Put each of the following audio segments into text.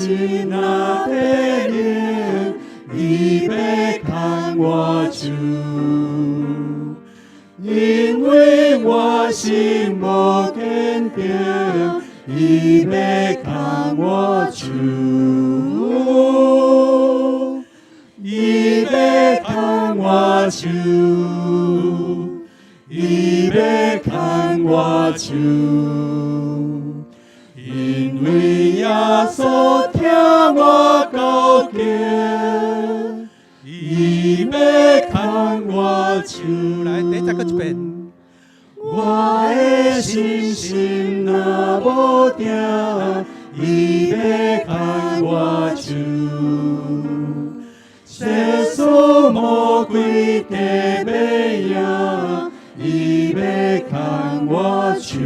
心若地灵，伊要牵我手，因为我心无坚定，伊要牵我手，伊要牵我手，伊要牵我手。因为耶稣听我告诫，伊要牵我手。来，第10个一遍。我的心若无定，伊要牵我手。世俗魔鬼地要赢，伊要牵我手。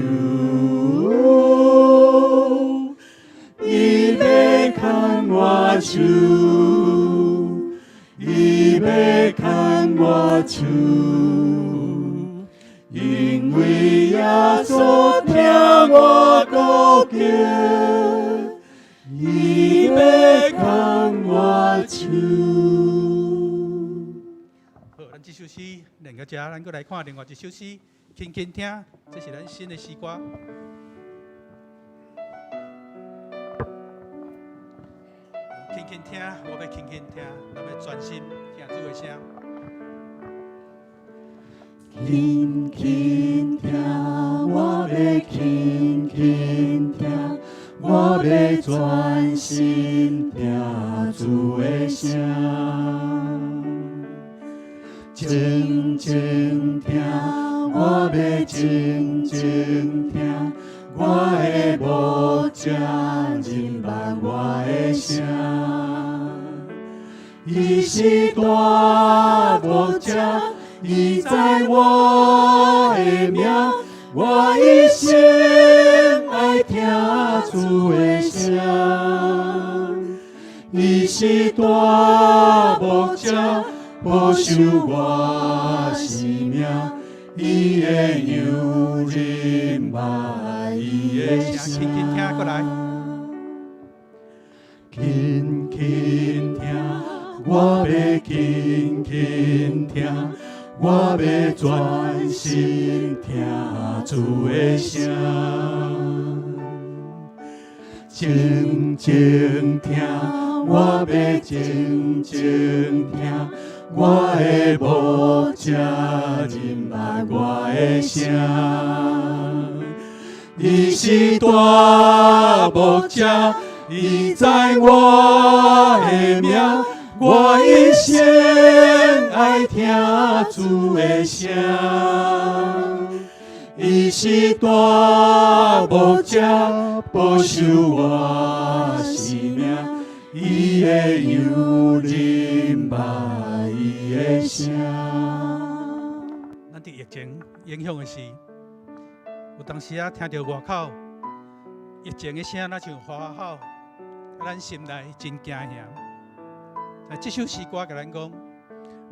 伊要牵我手，伊要牵我手，因为耶稣听我告诫，伊要牵我手。好，咱这首诗练到这，咱再来看另外一首诗，轻轻听，这是咱新的诗歌。轻轻听，我要轻轻听，咱要专心听主的声。轻轻听，我要轻轻听，我要专心听主的声。静静听，我要静静听，我的牧者认捌我的声。伊是大牧者，伊知我的名，我一生爱听主的声。伊是大牧者，保守我性命，伊的羊认捌伊的声。轻轻听过来，轻轻听，我要轻轻听，我要专心听主的声。静静听，我要静静听，我的牧者认捌我的声。伊是大牧者，伊知我的名，我一生爱听主的声。伊是大牧者，保守我性命，伊的羊认捌伊的声。咱伫疫情影响的时，有当时啊听到外口疫情的声，那像花吼，咱心内真惊险。但这首诗歌甲咱讲，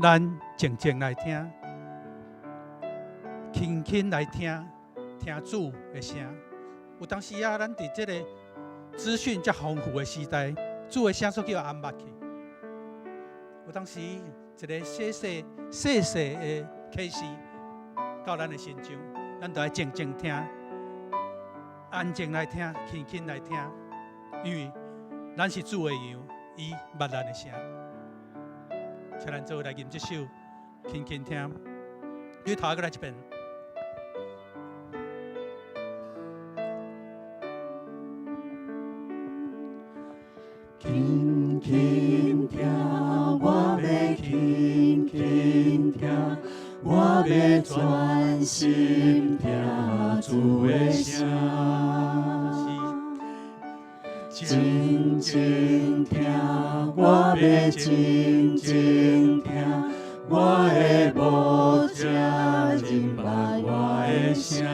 咱静静来听，轻轻来听，听主的声。有当时啊，咱伫这个资讯遮丰富的时代，主的声煞叫暗捌去。有当时一个细细的启示到咱的心中，咱就要静静听，安静来听，轻轻来听，因为咱是主的羊，伊捌咱的声。请咱做来吟这首，轻轻听。你头过来一遍。轻轻听，我要轻轻听，我要专心听主的声。静静听，我要静静听，我的牧者认捌我的声。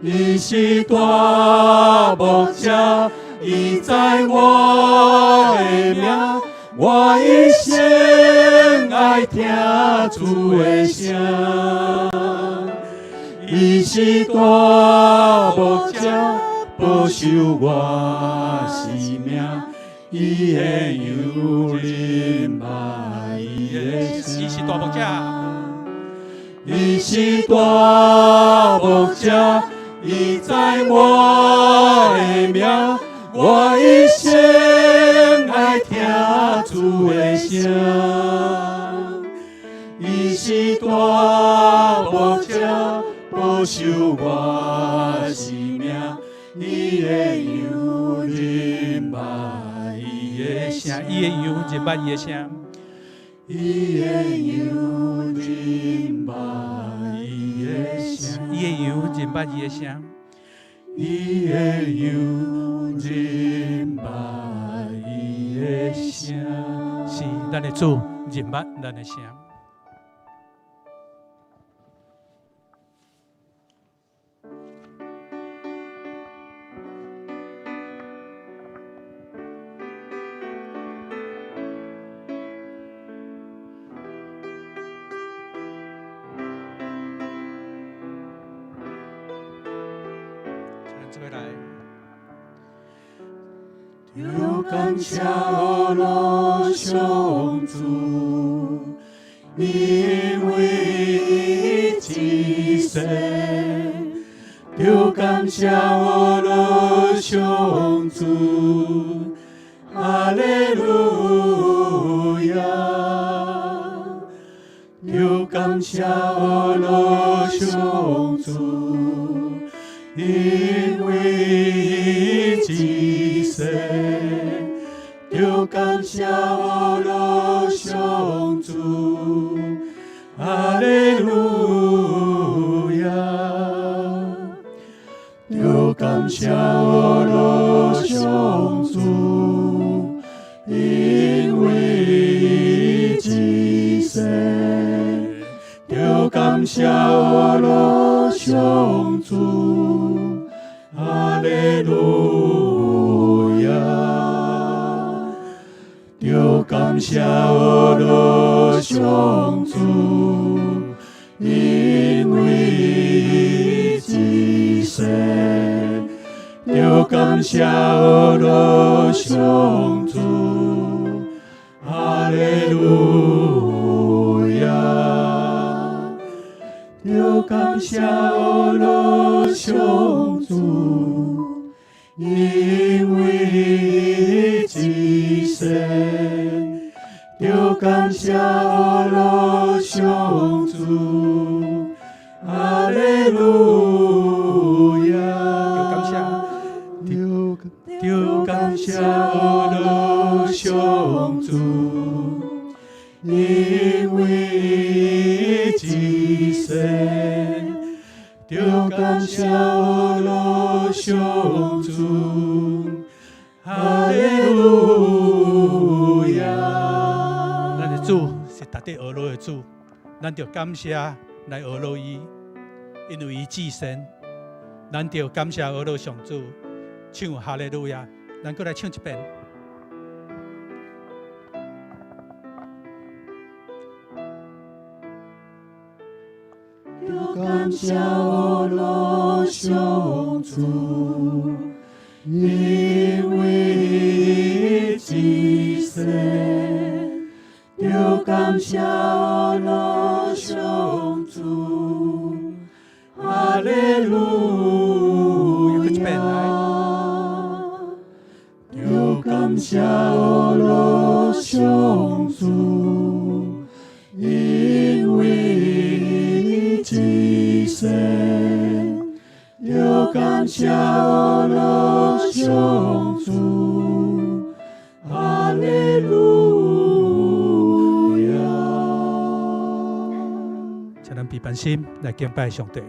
伊是大牧者，伊知我的名，我一生爱听主的声。伊是大牧者，保守我性命，伊会有人把伊的声。伊是大牧者，伊是大牧者，伊知我的名，我一生爱听主的声。伊是大牧者，保守我性命，伊会有人捌伊的声，伊会有人捌伊的声，伊会有人捌伊的声，伊会有人捌伊的声，伊会有人捌伊的声，是咱的主人捌咱的声。做伙来。就感谢我上主，因为一生。就感谢我上主，哈利路亚。就感谢我上主，因为一生。就感谢我上主，哈利路亚。就感谢我上主，因为一生。就感谢我上主，哈利路亚。就感谢我上主，因为一生。就感谢我上主，哈利路亚。就感谢我上主，因为一生。就感谢我上主，哈利路亚。就感谢我上主，因为一生。就感谢我上主，哈利路亚。咱的主是值得学罗的主，咱就感谢来学罗伊，因为伊至圣。咱就感谢学罗上主，唱哈利路亚。咱过来唱一遍。就感谢我上主，因为一生。就感谢我上主，哈利路亚。就感谢我上主，因为一生。就感谢我上主，哈利路亚。请咱闭眼心来敬拜上帝。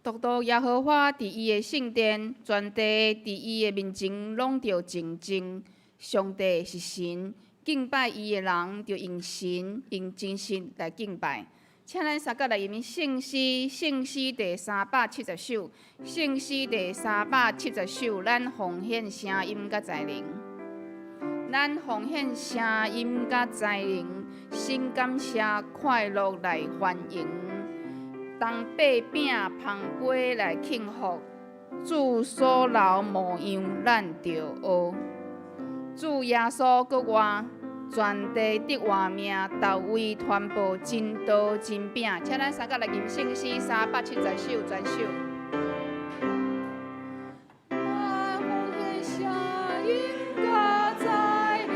独独耶和华伫伊的圣殿，全地伫伊的面前拢着静静。上帝是神，敬拜伊的人着用神、用真实来敬拜。请咱三角来吟圣诗，圣诗第370首，圣诗第370首，咱奉献声音甲在灵。咱奉献声音甲在灵，心感谢快乐来欢迎。当八饼芳杯来庆贺，主所留模样咱着学。主耶稣搁活，全地得活命，投为传播真道真饼。请咱三角来吟圣诗370首全首。咱奉献声音甲在灵，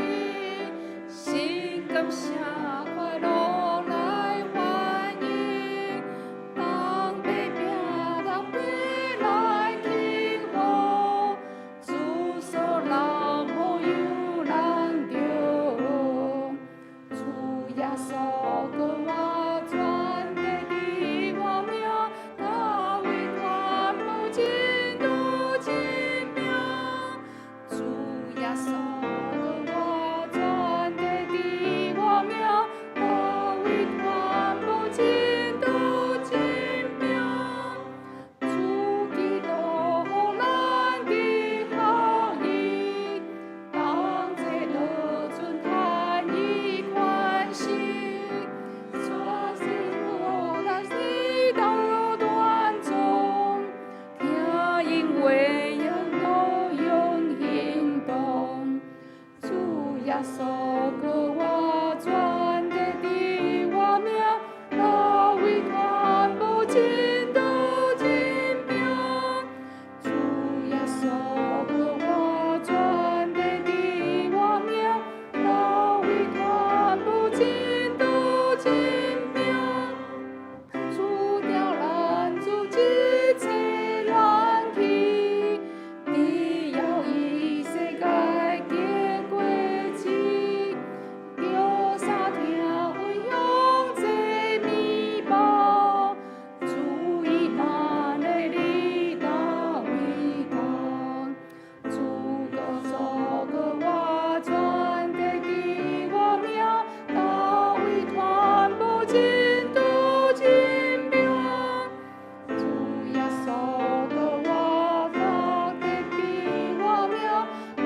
心感谢快乐来欢迎。当八饼当杯来庆贺，主所留模样咱着学。主耶稣搁活，全地得活命，投为传播真道真饼。主耶稣搁活，全地得活命，投为传播真道真饼。主基督予咱的好意，当这落存叹伊欢喜，全世我咱世道断中，听因为应都用行动。主耶稣搁活，全地得活命，投为传播真道真饼。主耶稣搁活，全地得活命，投为传播真道真饼。主调咱主一切人去，你要以世界结果子，着三听分享这弥补。主以万的你当为公，主个所个我全地的我命，投为传播真道真饼。主耶稣个我全地的我命，投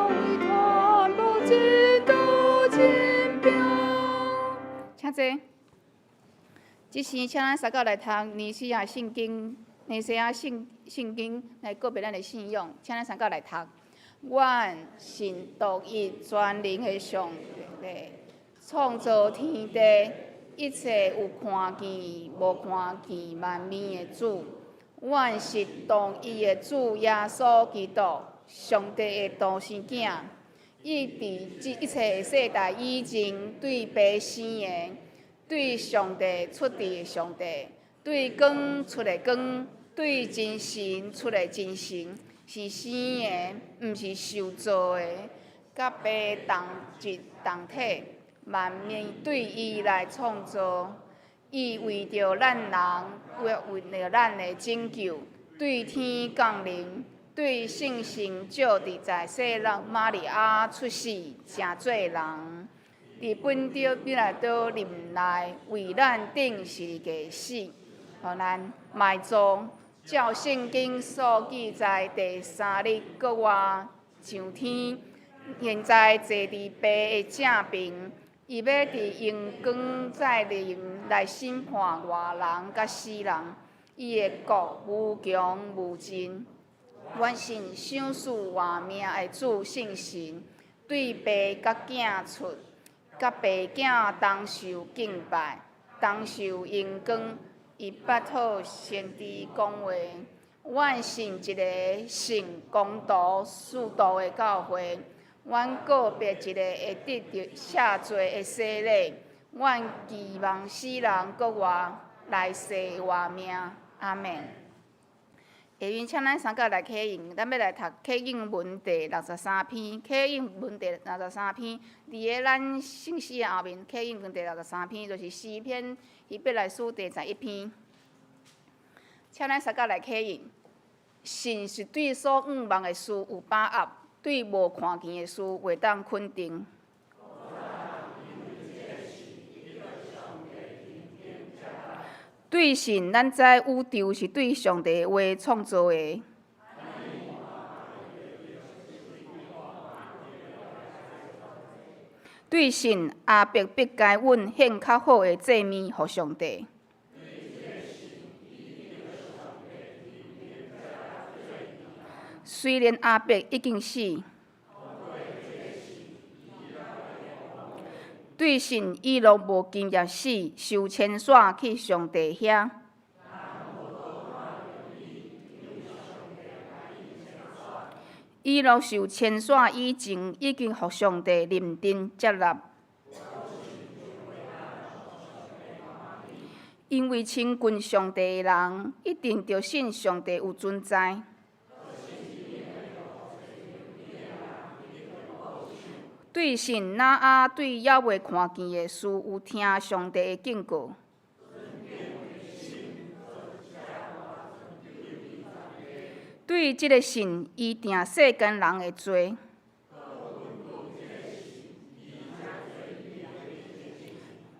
为传播真道真饼。请坐。即时，请咱三角来读尼西亚圣经，尼西亚圣经来告别咱的信仰。请咱三角来读。阮信独一全能的上帝，创造天地，一切有看见无看见万面的主，阮是同伊的主耶稣基督，上帝的独生囝。伊伫一切世代以前，对爸生的，对上帝出伫的上帝，对光出的光，对真神出的真神，是生的，毋是受造的，甲爸同一同体。万面对伊来创造，伊为着咱人，为着咱的拯救，对天降临，对圣神照伫在世人玛利亚出世，成做人，伫本着彼来岛林内，为咱顶十字架死，互咱埋葬。照圣经所记载，第三日搁活上天，现在坐伫爸的正边。伊要伫阳光再临来审判活人甲死人，伊的国无穷无尽。阮信赏赐活命的主圣神，对爸甲囝出，甲爸囝同受敬拜，同受荣光。伊捌好先知讲话，阮信一个圣公道属道的教会。阮个别一个会得着赦罪的洗礼，阮期望死人搁活，来世活命。阿免。下面请咱三角来启应，咱要来读启应文第63篇。启应文第63篇，伫个咱信息的后面，启应文第63篇就是诗篇希伯来书第11篇。请咱三角来启应。神是对所仰望的事有把握。对无看见的事，袂当肯定。对神，咱知宇宙是对上帝的话创造的。对神，阿伯必该阮献较好的祭物予上帝。虽然阿伯已经死，对神伊若无经验死，受牵线去上帝遐。伊若受牵线以前，已经互上帝认真接纳。因为亲近上帝的人，一定着信上帝有存在。对神哪啊对还未看见的事有听上帝的警告。对即个神，伊定世间人的罪。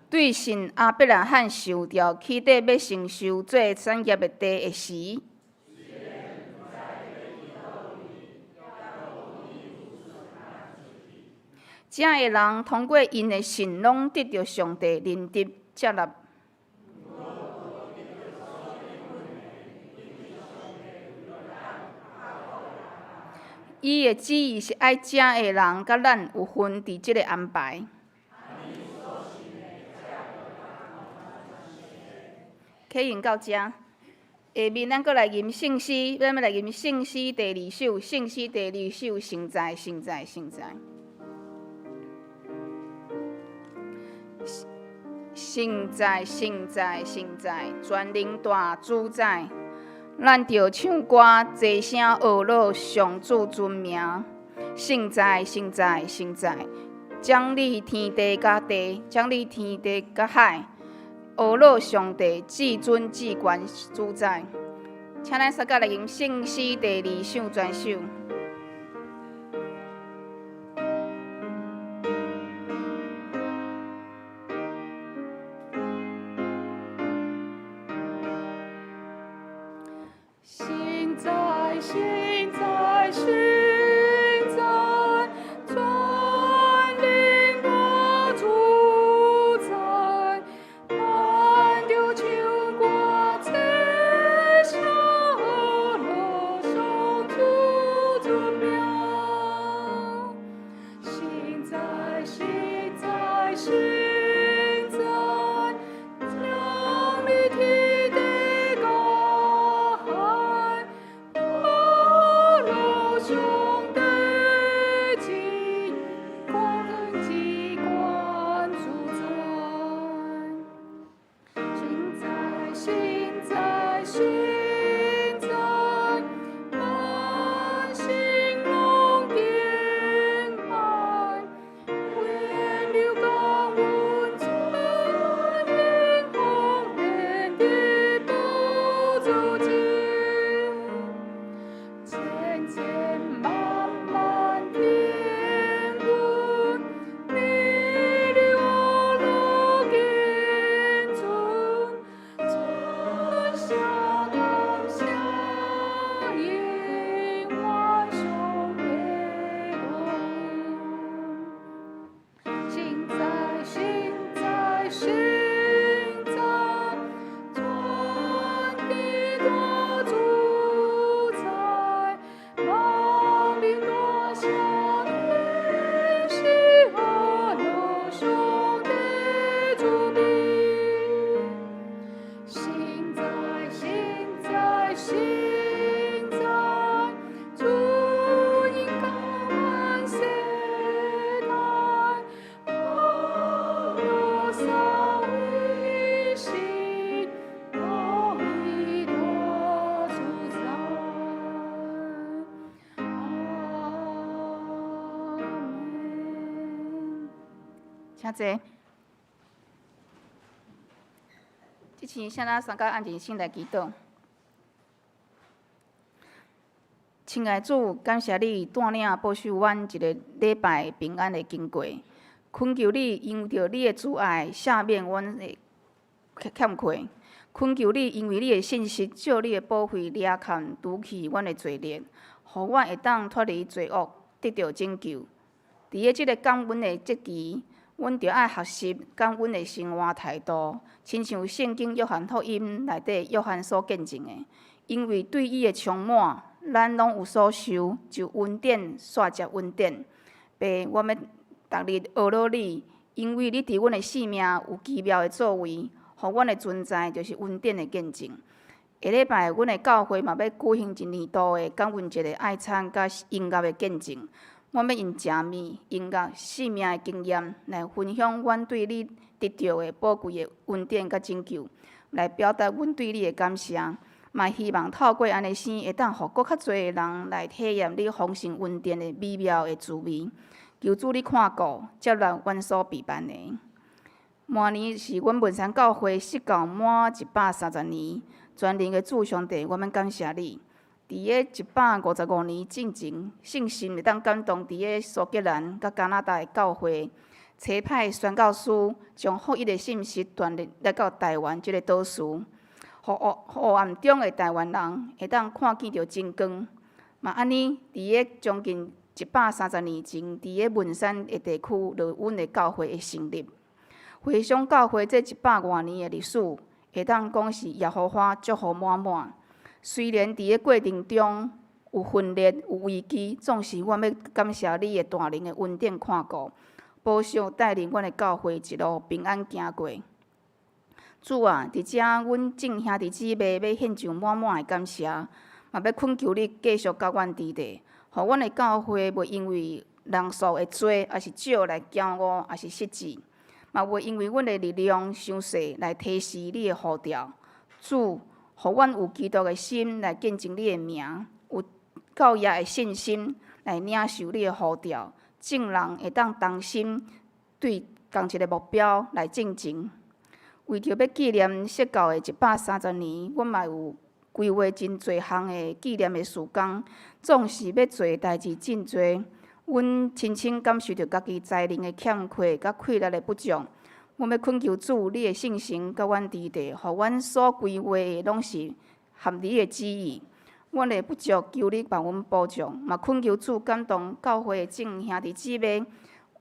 对神阿伯拉罕受着起底要承受做产业的地的时。这个人通过因的信，拢得到上帝认真接纳。伊的旨意是爱这个人甲咱有份伫即个安排。启应到这，下面咱搁来吟圣诗，咱要来吟圣诗第2首，圣诗第2首，圣在，圣在，圣在。圣在，圣在，圣在，全能大主宰，咱着唱歌，齐声学乐上主尊名。圣在，圣在，圣在，奖励天地甲地，奖励天地甲海，学乐上帝至尊至权主宰。请咱三角来吟圣诗第2首全首。现在，现在，现在，全能大主宰，咱着唱歌，齐声乐上主尊请坐。即次请咱三甲按静心来祈祷。亲爱的主，感谢你带领保守阮一个礼拜平安的经过，恳求你因着你的慈爱赦免阮的欠亏，恳求你因为你的信实，借你的保惠掠看除去阮的罪孽，互阮会当脱离罪恶，得到拯救。伫咧即个感恩的节期，阮着爱学习感恩的生活态度，亲像圣经约翰福音内底约翰所见证的，因为对伊的充满，咱拢有所受，就恩典煞接恩典。爸，我们逐日学劳你，因为你伫阮的生命有奇妙的作为，互阮的存在就是恩典的见证。下礼拜，阮的教会嘛要举行一年度的感恩节的爱餐甲音乐的见证。阮要用食物、音乐、生命的经验来分享阮对你得到的宝贵的恩典甲拯救，来表达阮对你的感谢。嘛希望透过安尼生，会当互搁较侪的人来体验你丰盛恩典的美妙的滋味。求主你看顾，接纳阮所备办的。明年是阮文山教会设教满130年，全能的主上帝，我们感谢你。伫个155年进前，信心会当感动伫个苏格兰甲加拿大的教会，差派宣教师将福音的信息传入来到台湾即个岛屿，互暗中的台湾人会当看见着真光。嘛安尼，伫个将近130年前，伫个文山的地区，落阮的教会的成立。回想教会这100多年的历史，会当讲是耶和华祝福满满。虽然伫个过程中有分裂、有危机，总是阮要感谢你的大能的恩典看顾，保守带领阮的教会一路平安行过。主啊，伫遮阮众兄弟姊妹要献上满满的感谢，嘛要恳求你继续甲阮支持，互阮的教会袂因为人数的多还是少来骄傲，还是失志，嘛袂因为阮的力量伤细来提示你的呼召。主，互阮有基督的心来见证你的名，有教业的信心来领受你的呼召，众人会当同心对同一个目标来进前。为着要纪念设教的130年，阮嘛有规划真侪项的纪念的事工，总是要做的代志真侪。阮深深感受着家己才能的欠缺，甲气力的不足。阮要恳求主，你的圣神甲阮支持，互阮所规划的拢是合你的旨意。阮的不足，求你帮阮补足，嘛恳求主感动教会的众兄弟姊妹，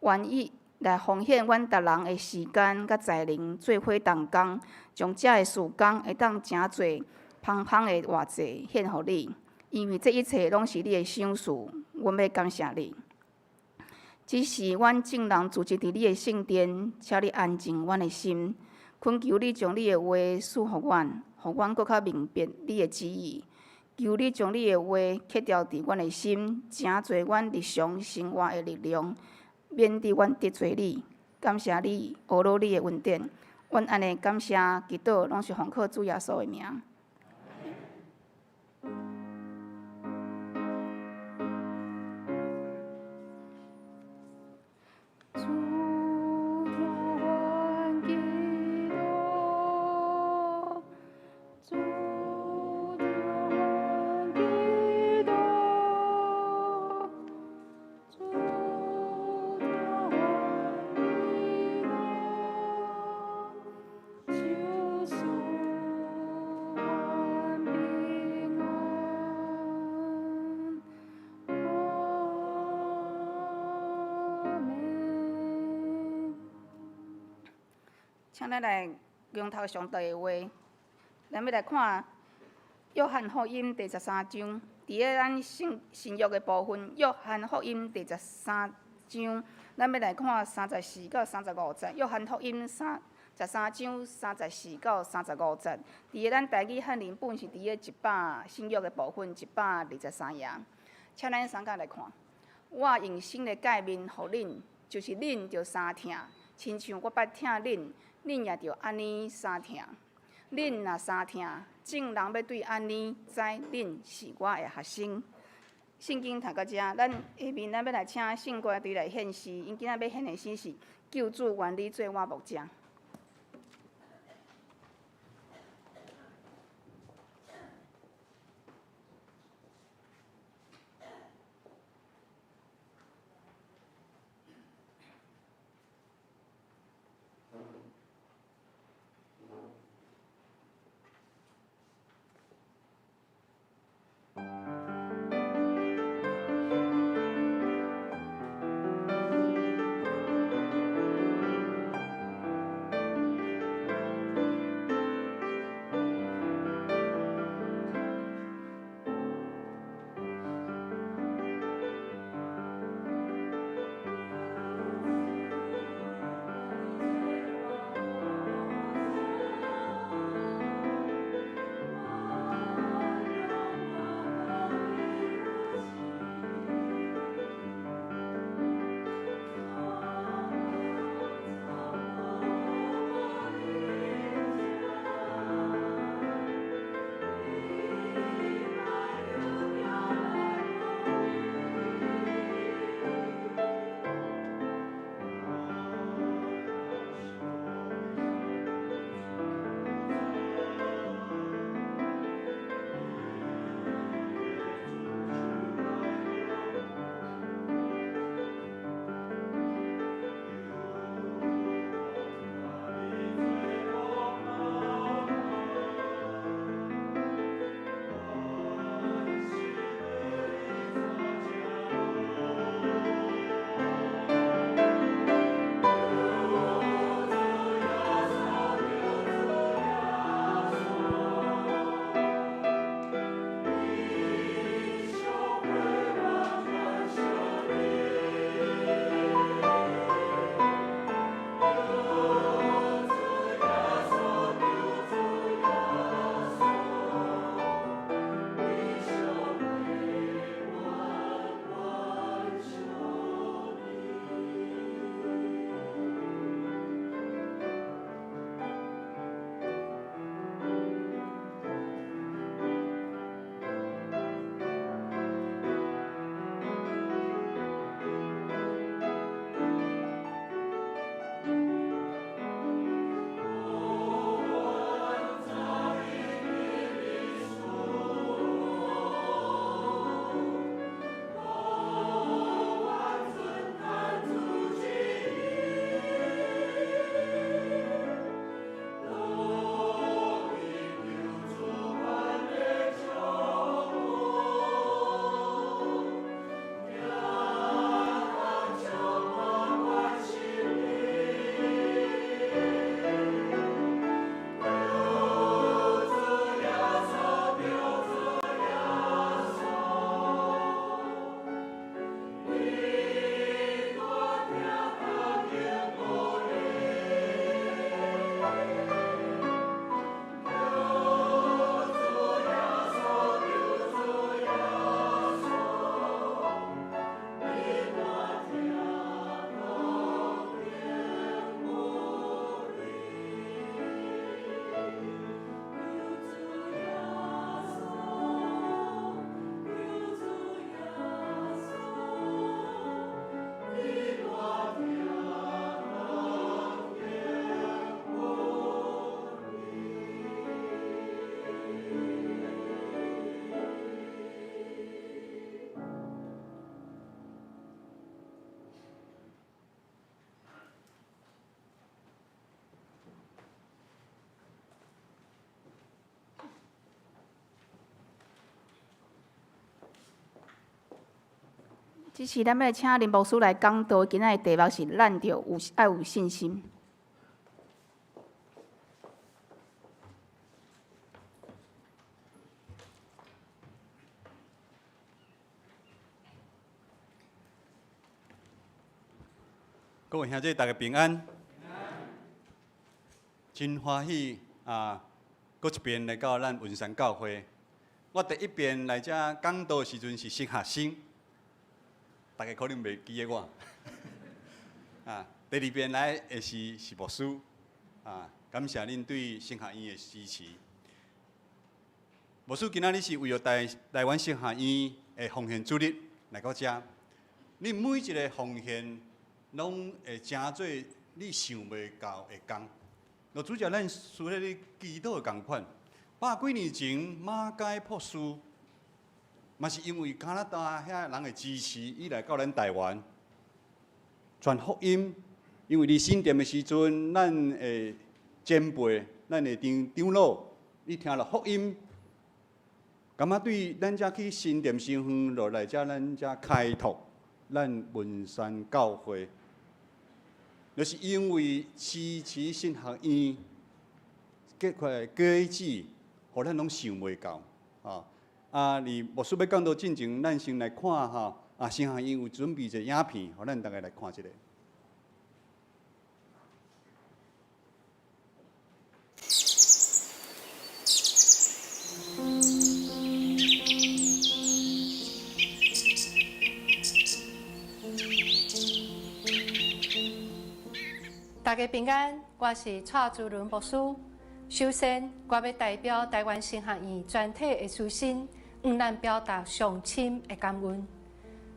愿意来奉献阮逐人的时间甲才能，做伙同工，将遮的事工会当诚侪芳芳的活祭献互你，因为这一切拢是你的赏赐，阮要感谢你。只是阮众人聚集伫你的圣殿，请你安静阮的心，恳求你将你的话赐互阮，互阮搁较明白你的旨意。求你将你的话刻掉伫阮的心，诚做阮日常生活的力量，免得阮得罪你。感谢你，学劳你的恩典。阮安尼感谢祈祷，拢是奉靠主耶稣的名。请咱来仰头上帝的话，咱要来看《约翰福音》第13章。伫个咱新约的部分，《约翰福音》第13章，咱要来看34到35节。《约翰福音》13章34到35节。伫个咱台语汉人本是伫个新约的部分123页。请咱三甲来看。我用新的诫命互恁，就是恁着相听，亲像我捌听恁。恁也着安尼相听，恁若相听，众人要对安尼知恁是我的学生，圣经读到遮，咱下面咱要来请圣歌队来献诗，因今仔要献的诗是救主愿你做我牧者。即是咱要请林牧师来讲道，今仔的题目是咱着爱有信心。各位兄弟，大家平安。真欢喜啊！搁一遍来到咱文山教会。我第一遍来遮讲道的时阵是实学生，大家可能袂记得我。啊，第二遍来的是牧师。啊，感谢恁对神学院的支持。牧师今仔日是为了台湾神学院的奉献主日来到遮，你每一个奉献拢会成做你想袂到的工。就主要咱需要你祈祷的共款。100几年前马偕博士，嘛是因为加拿大遐人的支持，伊来到咱台湾传福音。因为伫新店的时阵，咱的前辈、咱的长老，伊听了福音，感觉对咱遮去新店新园落来遮咱遮开拓咱文山教会，就是因为支持新学院结块果子，互咱拢想袂到你牧师要讲到进前，咱先来看新学院有准备一个影片，互咱大家来看一下。大家平安，我是蔡珠伦牧师。首先，我要代表台湾新学院全体的师生，向咱表达上深的感恩。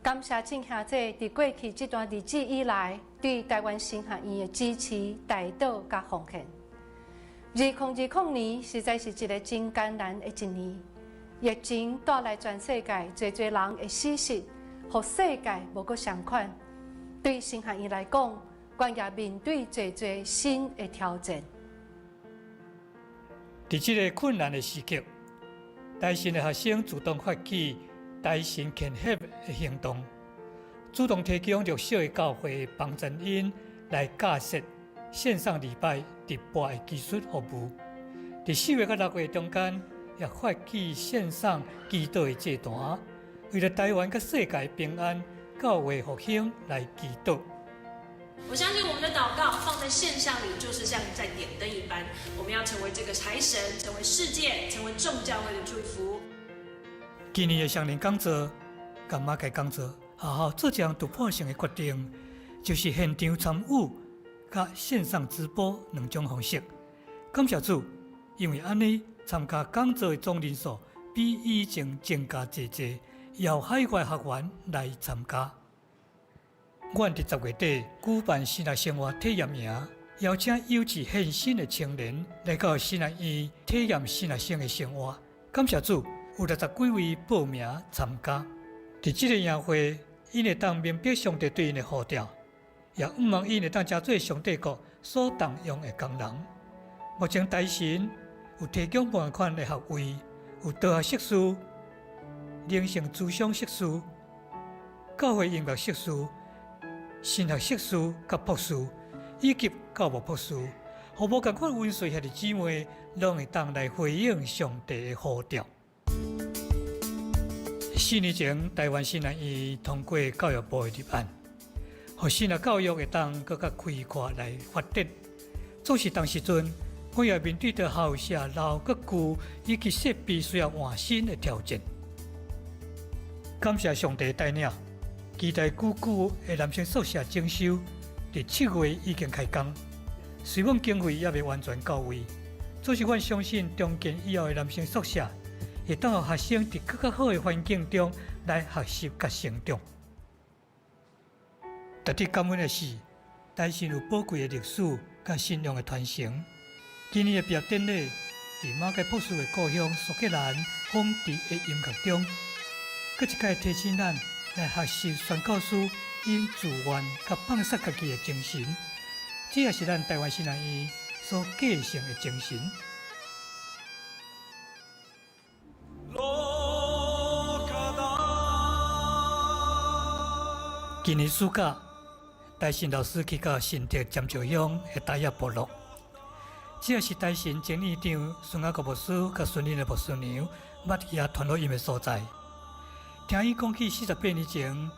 感谢正兄姐伫过去这段日子以来，对台湾新学院的支持、带导甲奉献。2020年实在是一个真艰难的一年，疫情带来全世界侪人的死失，互世界无搁相款。对新学院来讲，我也面对侪新的挑战。在这个困难的时刻，台新的学生主动发起台新献血的行动，主动提供弱小的教会帮助因来架设线上礼拜直播的技术服务。在4月到6月中间，也发起线上祈祷的祭坛，为了台湾和世界平安、教会复兴来祈祷。我相信我们的祷告放在线上里，就是像在点灯一般。我们要成为这个财神，成为世界，成为众教会的祝福。今年的上年讲座，甲马偕讲座，好好做一项突破性的决定，就是现场参与甲线上直播两种方式。感谢主，因为安尼参加讲座的总人数比以前增加侪，由海外学员来参加。阮伫10月底举办新学生活体验营，邀请有志献身的青年来到新学院体验新学生的生活。感谢主，有60几位报名参加。伫这个营会，因会当明白上帝对因的呼召，也毋望因会当加做上帝国所动用的工人。目前台神有提供半款的学位，有道学硕士、灵性咨商硕士、教会音乐硕士、神学硕士甲博士，以及教牧博士，互无共款温水兄弟姊妹，拢会当来回应上帝的呼召。4年前，台湾新学院通过教育部的立案，互新学教育会当更加开阔来发展。总是当时阵，我也面对着校舍老革旧以及设备需要换新的挑战。感谢上帝带领。期待久的男生宿舍整修，伫7月已经开工。虽然经费也未完全到位，总是阮相信重建以后的男生宿舍，会当让学生伫更加好的环境中来学习甲成长。值得感恩的是，台新有宝贵的历史甲信仰的传承。今年的毕业典礼，伫马偕博士的故乡苏格兰风笛的音乐中，搁一届提醒咱。来学习宣教师因自愿甲放弃家己的精神，这也是咱台湾新学院所继承的精神。今年暑假，台新老师去到新竹尖石乡的大叶部落，这也是台新前院长孙雅国牧师甲孙林的牧师娘捌也传落因的所在。听伊讲起48年前，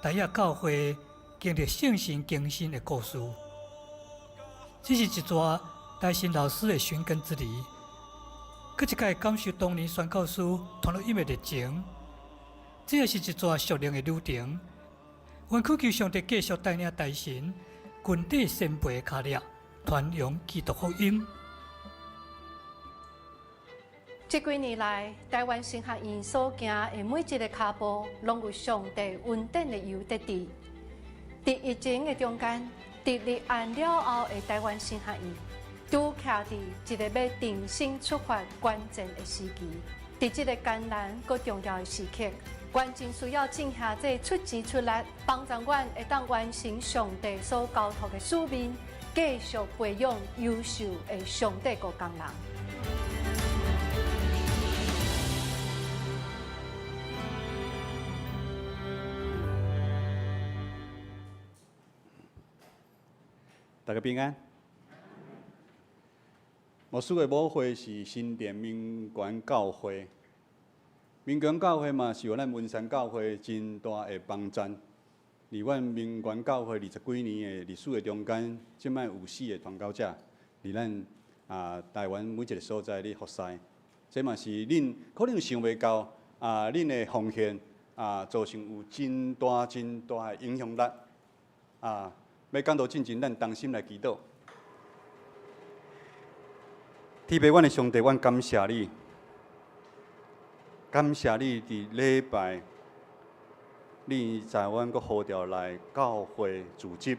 台亚教会经历圣神更新的故事，这是一段台新老师的寻根之旅。搁一届感受当年宣教师传落因的热情，这也是一段属灵的旅程。愿恳求上帝继续带领台新军队先辈的脚力，传扬基督福音。这几年来，台湾神学院所行的每一个脚步，拢有上帝恩典的油得地。在疫情的中间，伫立案了后的台湾神学院，拄徛伫一个要定心出发关键的时期。在这个艰难佮重要的时刻，关键需要正下这出钱出力，帮助阮会当完成上帝所交托的使命，继续培养优秀的上帝国工人。大家平安。牧师的母会是新店民权教会，民权教会嘛是有咱文山教会真大的帮衬。伫阮民权教会20几年的历史的中间，即摆有4个传教者，伫咱台湾每一个所在咧服侍，这嘛是恁可能想袂到恁的奉献造成有真大的影响力要讲到进前，咱同心来祈祷。天父，阮的上帝，阮感谢你，感谢你伫礼拜，你在阮个呼召来教会组织，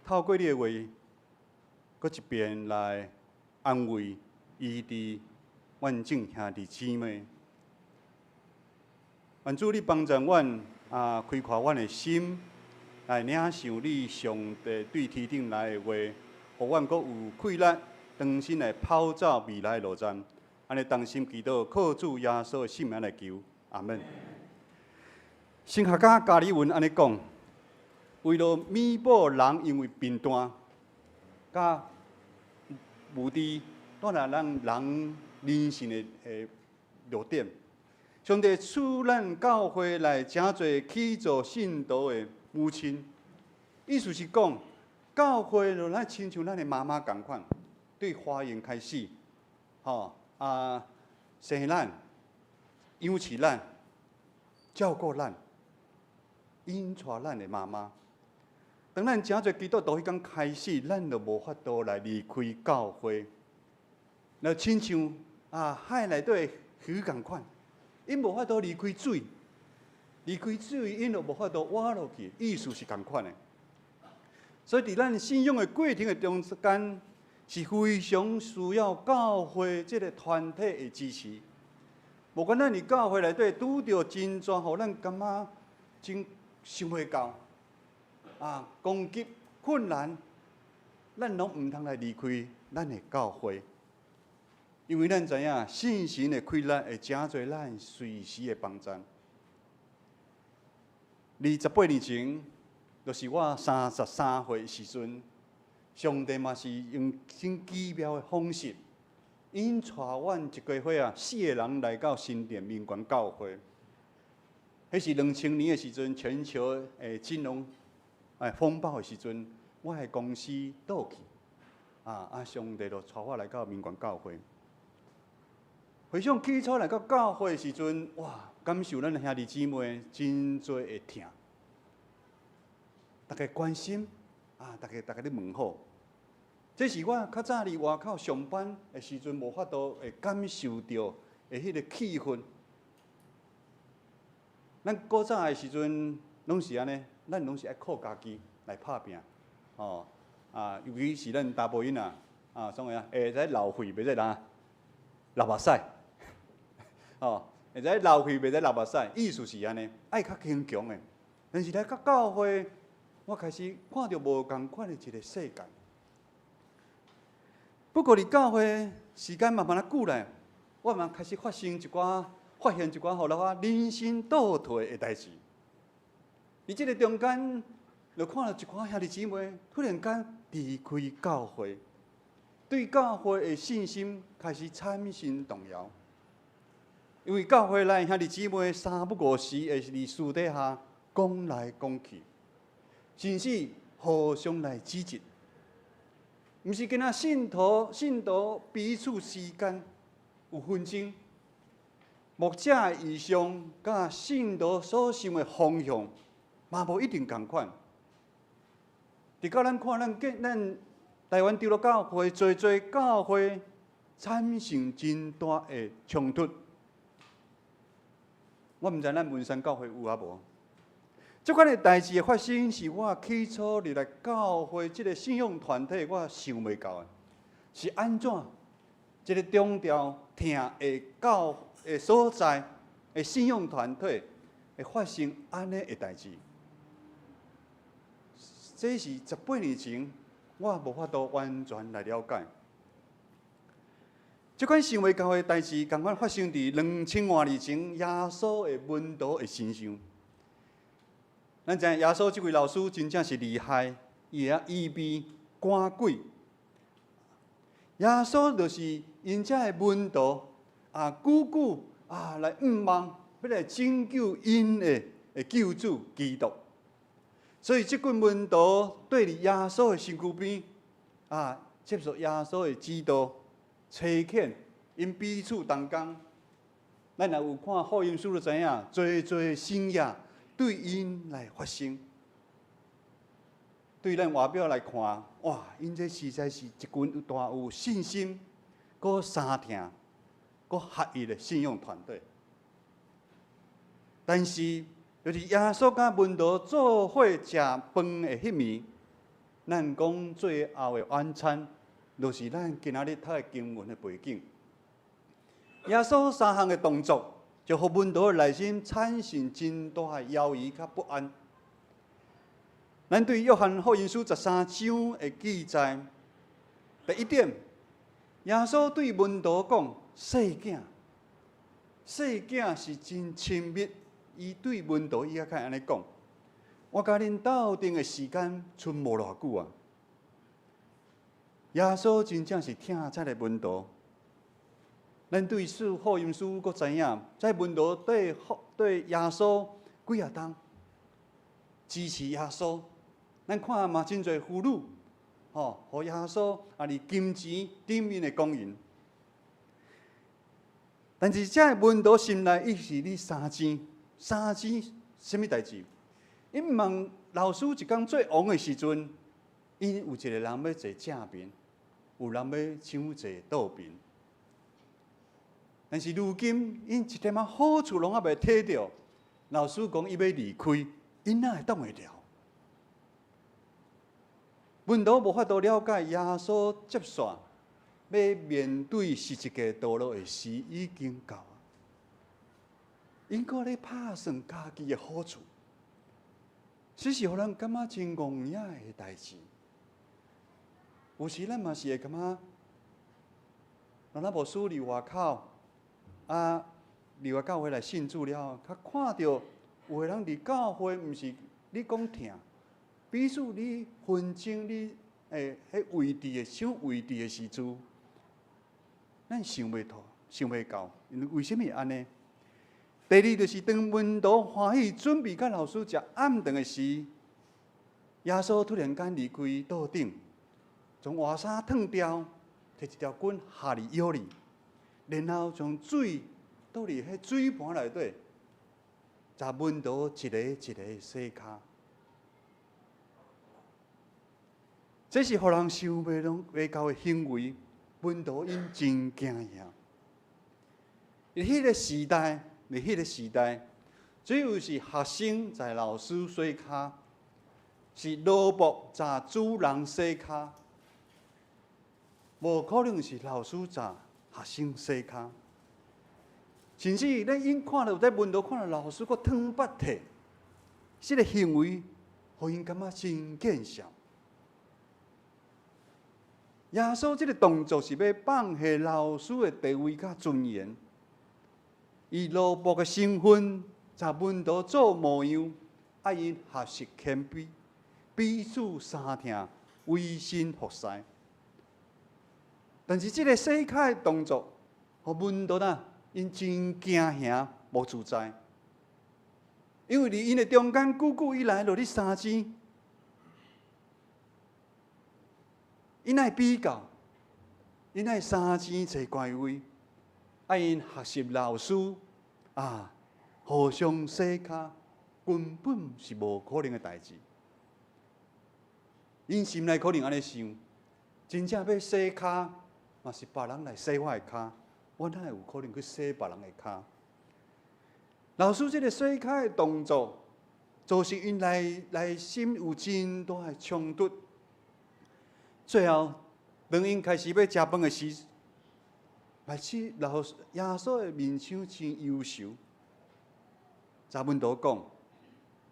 透过你的话，搁一遍来安慰、医治阮众兄弟姊妹。愿主你帮助阮。开阔阮的心，来领受你上帝对天顶来的话，互阮阁有气力，当心来跑走未来的路站。安尼同心祈祷，靠主耶稣的圣名来求，阿门。神学家加里文安尼讲，为了弥补人因为贫惰、甲无知带来咱人人性的弱点。上帝赐咱教会来真侪去做信徒的母亲，意思是讲，教会就咱亲像咱的妈妈共款，对花园开始，生咱、养起咱、照顾咱、引带咱的妈妈。当咱真侪基督徒迄天开始，咱就无法度来离开教会，那亲像海内底的鱼共款。因无法度离开水，离开水，因就无法度活落去，意思是同款的。所以伫咱信仰的过程的中间，是非常需要教会这个团体的支持。无管咱伫教会内底拄着真专，互咱感觉真想袂到攻击困难，咱拢毋通来离开咱的教会。因为咱知影信心的气力会真侪咱随时的帮助。28年前，就是我33岁时阵，上帝嘛是用真奇妙的方式，引带阮一家伙4个人来到新店民权教会。迄是2000年的时阵，全球的金融风暴的时阵，我的公司倒去，上帝就带我来到民权教会。回想起初来到教会的时阵，哇，感受咱兄弟姊妹真多会疼，大家关心大家咧问好。这是我较早伫外口上班的时阵，无法度会感受到的迄个气氛。咱古早的时阵，拢是安尼，咱拢是爱靠家己来拍拼，尤其是咱查甫囡仔总个会使流血，袂使流目屎。会使流血，袂使流目屎，意思是安尼，爱较坚强的。但是来到教会，我开始看到无共款的一个世界。不过，伫教会时间慢慢啊久来，我嘛开始发现一寡，互我人生倒退的代志。伫这个中间，就看到一寡兄弟姊妹突然间离开教会，对教会的信心开始产生动摇。因为教会内兄弟姊妹三不五时会伫私底下讲来讲去，甚至互相来指责。毋是仅信徒彼此之间有纷争，牧者的意向甲信徒所想的方向嘛无一定同款。直到咱看咱台湾除了教会，做教会产生真大的冲突。我毋知咱文山教会有啊无？即款的代志的发生，是我起初入来教会即个信仰团体，我想袂到的，是安怎？一个中调听的教的所在的信仰团体会发生安尼的代志？这是18年前，我无法度完全来了解。这款想袂到的代志，共款发生伫2000多年前耶稣的门徒的身上。咱知耶稣这位老师真正是厉害，伊会医病赶鬼。耶稣就是因遮的门徒久来望，要来拯救因的救主基督。所以，这群门徒对伫耶稣的身躯边接受耶稣的指导。差遣，因彼此同工。咱若有看福音书就知影，做新业对因来发生。对咱外表来看，哇，因这实在是一群大有信心、搁相听、搁合一的信仰团队。但是，就是耶稣甲门徒做伙食饭的迄暝，咱讲最后的晚餐。就是咱今仔日读的经文的背景。耶稣3项的动作，就互门徒的内心产生真大的犹豫甲不安。咱对约翰福音书13章的记载，第一点，耶稣对门徒讲：细囝是真亲密。伊对门徒伊较安尼讲：我甲恁斗阵的时间剩无偌久啊。耶稣真正是听这个门徒。咱对福音书阁知影，在门徒对耶稣几啊当支持耶稣。咱看嘛，真侪妇女，互耶稣伫金钱顶面的供应。但是这门徒心内伊是咧三钱，什么代志？因问老师一工做王的时阵，因有一个人要坐正面。有人要抢坐倒边，但是如今因一点好处拢还袂摕到。老师讲伊要离开，因哪会当会了？门徒无法度了解耶稣接线，要面对十字架道路的时已经到啊！因搁咧拍算家己的好处，这是互人感觉真戆野的代志。有时咱嘛是会感觉，若咱无输离外口，离外教会来信主了，较看到有个人离教会，毋是你讲听，彼此你分清你迄位置的什位置的时阵，咱想袂到，因为为什么会安尼？第二就是当门徒欢喜准备甲老师食暗顿的时，耶稣突然间离开桌顶。将外衫脱掉，摕一条棍下里腰里，然后将水倒入迄水盘内底，把门徒一个一个洗骹。这是互人想袂到的行为，门徒因真惊吓。伫迄个时代，只有是学生在老师洗骹，是萝卜在主人洗骹。无可能是老师在学生洗骹，甚至咱因看到在门徒看到老师搁汤捌摕，这个行为，互因感觉真见笑。耶稣这个动作是要放下老师的地位甲尊严，以萝卜的身份，在门徒做模样，因学习谦卑，彼此相听，委身服侍。但是这个洗骹的动作，互门徒因真惊吓、无自在，因为伫因的中间久以来，就咧3钱，因爱比较，因爱3钱找怪位，因学习老师互相洗骹，根本是无可能的代志。因心内可能安尼想。真正要洗骹，嘛是别人来洗我的骹，我哪会有可能去洗别人的骹？老师这个洗骹的动作，造成因内心有真大的冲突。最后，当因开始要食饭的时，开始耶稣的面相真忧愁。查问道讲，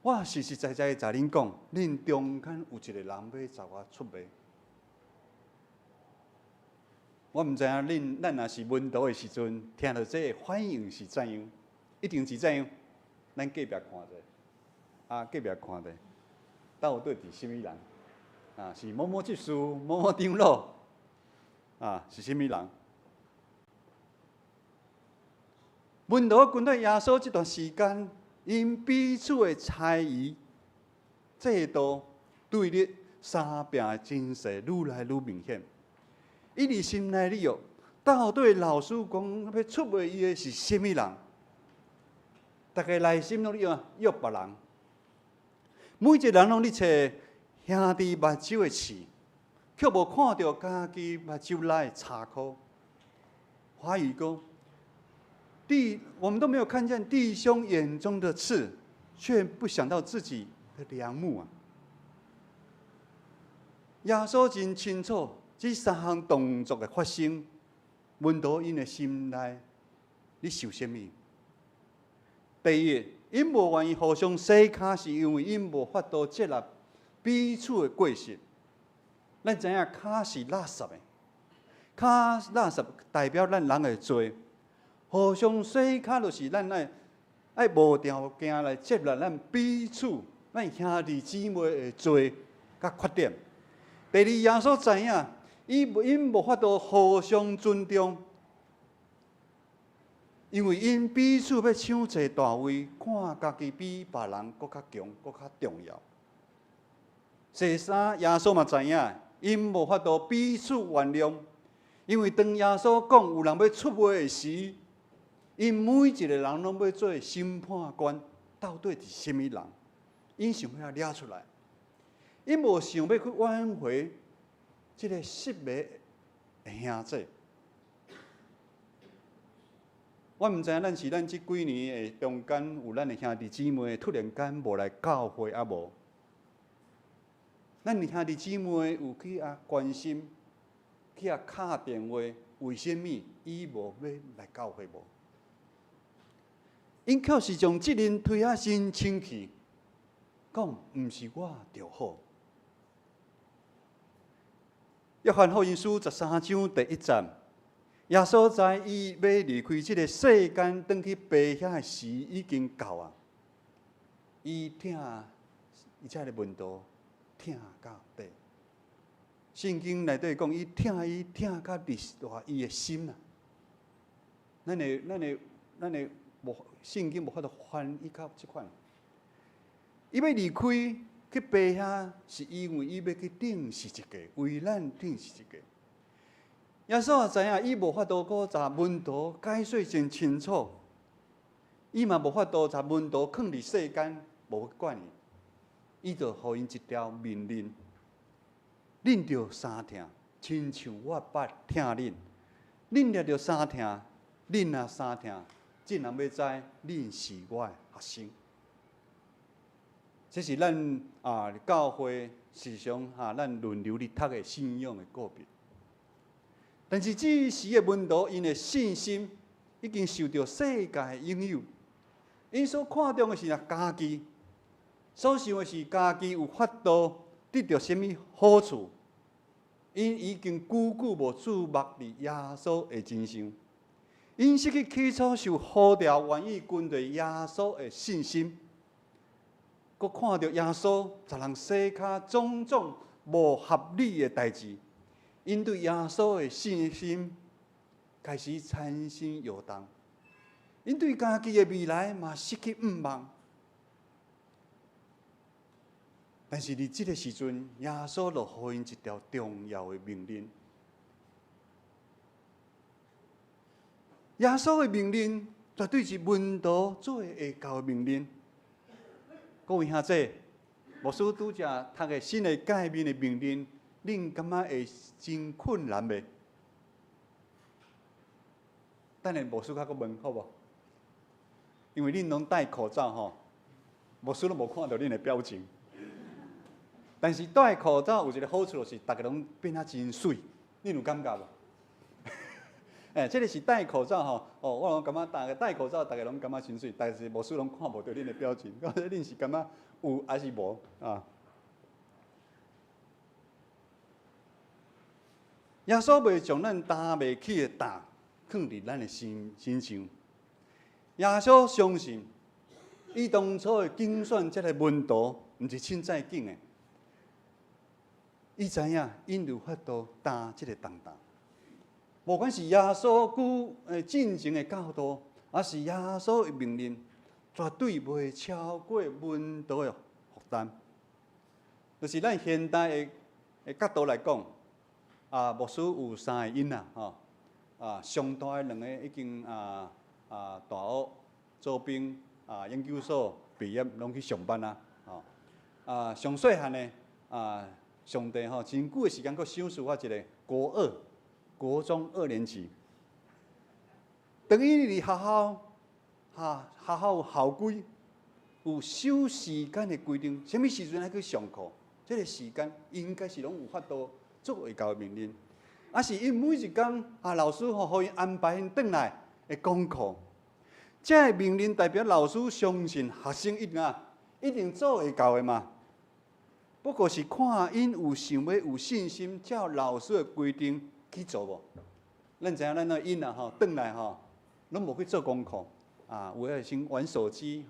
我实实在在甲恁讲，恁中间有一个人要找我出卖。我毋知影咱若是问道的时阵，听到这个反应是怎样？一定是怎样？咱隔壁看者，隔壁看者，到底是甚物人？是某某执事、某某长老，是甚物人？问道跟对耶稣这段时间，因彼此的猜疑、制度、对立、三病的真势愈来愈明显。伊伫心内里到底老师讲要出卖伊的是甚物人？大家内心拢约别人，每一个人拢咧找兄弟目睭的刺，却无看到家己目睭内的插口。怀疑讲，我们都没有看见弟兄眼中的刺，却不想到自己的梁木啊！耶稣真清楚。这三项动作的发生，问到因的心内，你受什么？第一，因无愿意互相洗骹，是因为因无法度接纳彼此的过失。咱知影骹是垃圾的，骹垃圾代表咱人的罪。互相洗骹就是咱爱无条件来接纳咱彼此、咱兄弟姊妹的罪甲缺点。第二，耶稣知影。因无法度互相尊重，因为因彼此要抢坐大位，看家己比别人搁较强、搁较重要。第三，耶稣嘛知影，因无法度彼此原谅，因为当耶稣讲有人要出卖的时，因每一个人拢要做审判官，到底是甚物人？因想要抓出来，因无想要去挽回。这个失迷的兄弟，我毋知影咱是咱这几年的中间有咱的兄弟姊妹突然间无来教会啊无？咱的兄弟姊妹有去关心，去敲电话，为什么伊无要来教会无？因却是将责任推真清气，讲毋是我就好。约翰福音书13章第1节，耶稣知伊要离开这个世间，转去爸遐的时已经到啊。伊才来问道，听到底。圣经内底讲，伊听到历大伊的心啊。咱的圣经无法度翻译到这款。伊要离开。去爸遐，是因为伊要去顶十字架，为咱顶十字架。耶稣也知影，伊无法度搁在门徒解说真清楚，伊嘛无法度在门徒放伫世间，无管伊，伊就互因一条命令：恁着三听，亲像我捌听恁；恁掠着三听，恁若三听，怎人要知恁是我的学生？这是咱教会时常咱轮流咧读的信仰的个别。但是这时的门徒，因的信心已经受到世界的影响，因所看重的是家己，所想的是家己有法度得到什么好处，因已经久久无注目伫耶稣的真相，因失去起初受呼召愿意跟随耶稣的信心。佮看到耶稣在人洗骹种种无合理的代志，因对耶稣的信心开始产生摇动，因对家己的未来嘛失去盼望。但是伫这个时阵，耶稣就予因一条重要的命令。耶稣的命令绝对是门徒做会到的命令。各位兄弟，牧师拄则读个新的诫命的命令，恁感觉会真困难袂？等下牧师较佫问好无？因为恁拢戴口罩吼，牧师拢无看到恁的表情。但是戴口罩有一个好处，就是大家拢变啊真水，恁有感觉无？这个是戴口罩吼，我拢感觉大家戴口罩，大家拢感觉真水，但是牧师拢看无到恁的表情，到底恁是感觉有还是无啊？耶稣袂将咱担袂起的担放伫咱的身上。耶稣相信，伊当初的竞选这个门徒，毋是凊彩拣的。伊知影，因有法度担这个重担。无管是耶稣进前的教导，还是耶稣的命令，绝对袂超过门徒的负担。就是咱现代的角度来讲。牧师有3个囡仔吼，上大的2个已经大学做兵研究所毕业，拢去上班啊，上细汉的上帝真久的时间，佫赏赐我一个国中2年级，等于伫学校有校规，有守时间的规定，什么时阵爱去上课，这个时间应该是拢有法度。做会到的命令，啊是因每一天老师互因安排因转来的功课，这个命令代表老师相信学生一定做会到的嘛。不过是看因有想要有信心，照老师的规定去做无。咱知影咱的因转来拢无去做功课，有诶先玩手机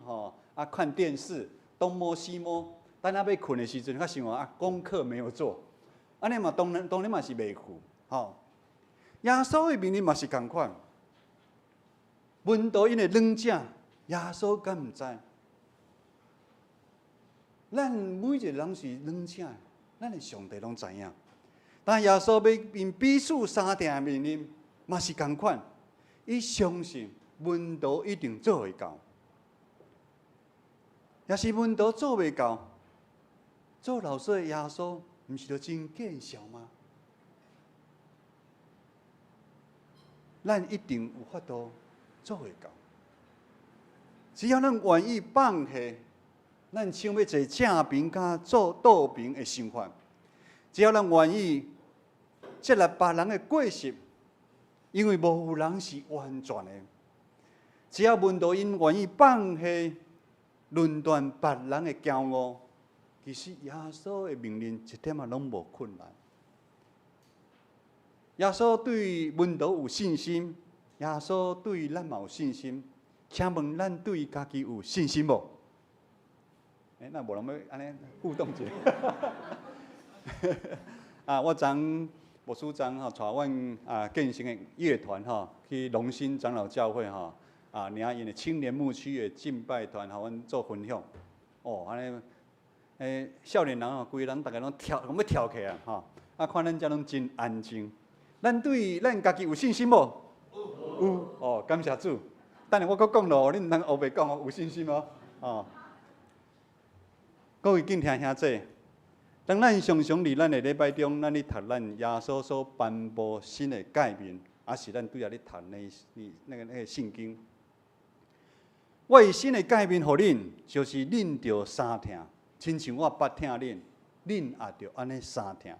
看电视，东摸西摸，等要困的时阵，较想功课没有做。安尼嘛，当然嘛是袂赴，耶稣的命令嘛是共款。门徒因的软正，耶稣敢毋知？咱每一个人是软正的，咱的上帝拢知影。但耶稣要因彼此3定的命令，嘛是共款。伊相信门徒一定做会到，也是门徒做袂到，做老师的耶稣。毋是就真见笑吗？咱一定有法度做会到，只要咱愿意放下咱想要坐正边甲做倒边的想法，只要咱愿意接纳别人的过失，因为无有人是完全的。只要门徒因愿意放下论断别人的骄傲。其实耶稣的命令一点拢无困难。耶稣对门徒有信心，耶稣对咱嘛有信心。请问咱对家己有信心无？那无人要安尼互动一下。我昨牧师带阮建成的乐团去龙兴长老教会领因的青年牧区的敬拜团阮做分享。安尼。少年人规人大家拢要跳起啊！看咱遮拢真安静。咱对咱家己有信心无？有。感谢主。等下我搁讲咯，恁通后袂讲有信心哦。各位敬听兄弟，当咱常常伫咱的礼拜中，咱咧读咱耶稣所颁布新的诫命，还是咱对啊咧读那个圣经。我以新的诫命互恁，就是恁着三听。亲像我捌听恁，恁也着安尼三听。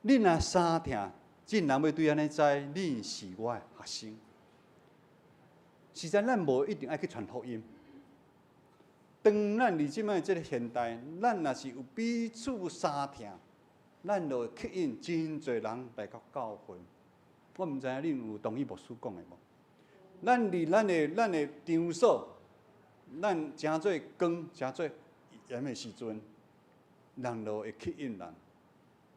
恁若三听，竟然要对安尼知，恁是我的学生。实在咱无一定爱去传福音。当咱伫即摆即个现代，咱若是有彼此三听，咱就会吸引真侪人来到教会。我毋知影恁有同意牧师讲的无？咱伫咱的场所。咱诚做光、诚做盐的时阵，人就会吸引人。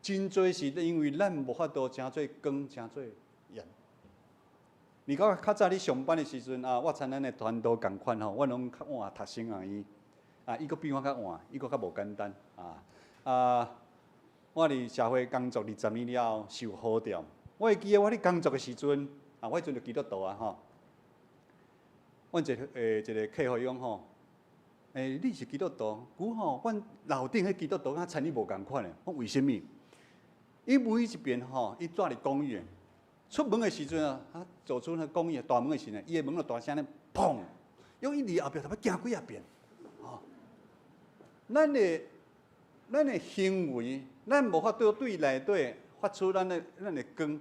真多是因为咱无法度诚做光、诚做盐。你讲较早你上班的时阵我参咱的团队共款我拢较晚读圣学院伊佫比我较晚，伊佫较无简单我伫社会工作20年了后受好调。我会记得我咧工作的时阵我迄阵就基督徒阮一个客户讲你是基督徒，古吼，阮楼顶迄基督徒，甲参你无共款诶。我为什么？伊每一边吼，伊住伫公寓，出门诶时阵啊，走出那公寓大门诶时阵，伊诶门就大声咧砰，用伊离后壁头要行几啊遍，吼。咱诶行为，咱无法度对内底发出咱诶光。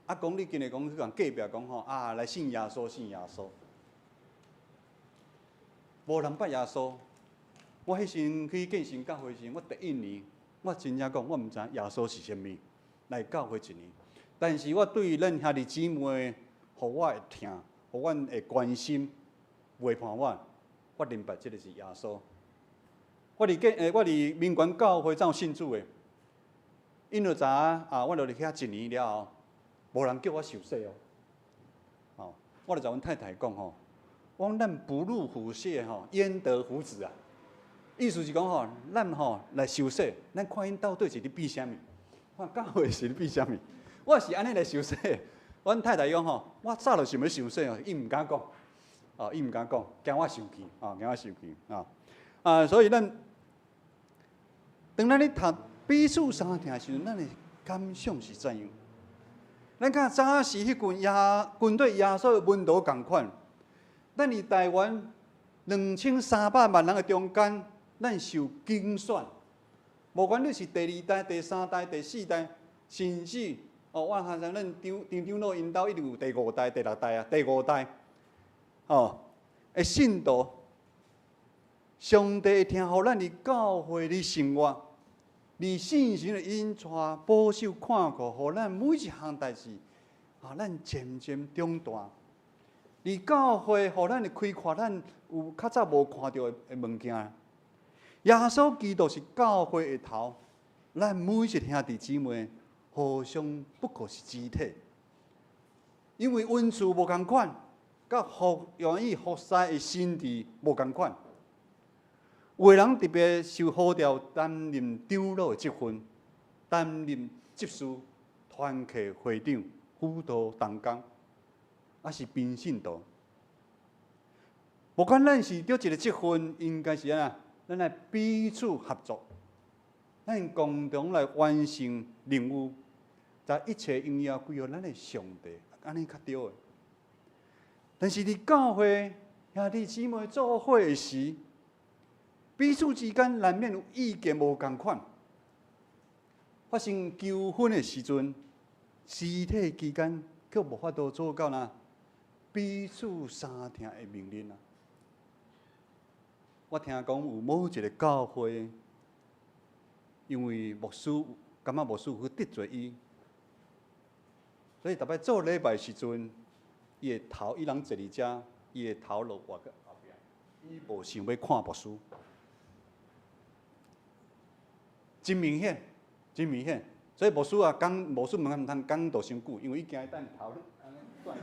啊，讲你今日讲去共隔壁讲吼，啊，来信耶稣，信耶稣。无人捌耶稣，我迄时去建成教会时，我第一年，我真正讲，我毋知耶稣是啥物，来教会一年。但是我对咱兄弟姊妹，互我会听，互阮会关心，陪伴我明白这个是耶稣。我伫民权教会怎有信主的？因就知啊，我落伫遐一年了后，无人叫我受洗哦。哦，我就甲阮太太讲吼。我讲咱不入虎穴吼，焉得虎子啊！意思是讲吼，咱吼来受洗，咱看因到底是咧比啥物？看教会是咧比啥物？我是安尼来受洗。阮太太讲吼，我早就想要受洗哦，伊毋敢讲，哦，伊毋敢讲，惊我生气，哦，惊我生气啊！所以咱当咱咧读彼此相听时阵，咱的感想是怎样？咱较早时迄军队耶稣的门徒共款。咱伫台湾2300万人的中间，咱受竞选，无管你是第2代、第3代、第4代，甚至我看像咱长老因兜一直有第5代、第6代啊，第5代，的信徒，上帝会听互咱伫教会里生活，伫信心的引带、保守、看顾，互咱每一项代志，咱渐渐长大。伫教会，互咱会开阔咱有较早无看到的物件。耶稣基督是教会的头，咱每一兄弟姊妹互相不过是肢体。因为恩赐无共款，甲愿意服侍的心智无共款。有的人特别受呼召担任长老的职分，担任执事、团契会长、辅导同工。还是平信徒，无管咱是对一个职分，应该是安咱来彼此合作，咱共同来完成任务，在一切荣耀归于咱的上帝，安尼较对的。但是伫教会兄弟姊妹做伙的时，彼此之间难免有意见无共款，发生纠纷的时阵，肢体之间却无法度做到彼此相听的命令啊！我听讲有某一个教会，因为牧师感觉牧师去得罪伊，所以逐摆做礼拜时阵，伊的头伊人坐伫遮，伊的头落活个后壁，伊无想要看牧师，真明显，真明显。所以牧师讲牧师毋通讲到伤久，因为伊惊等头安尼转去。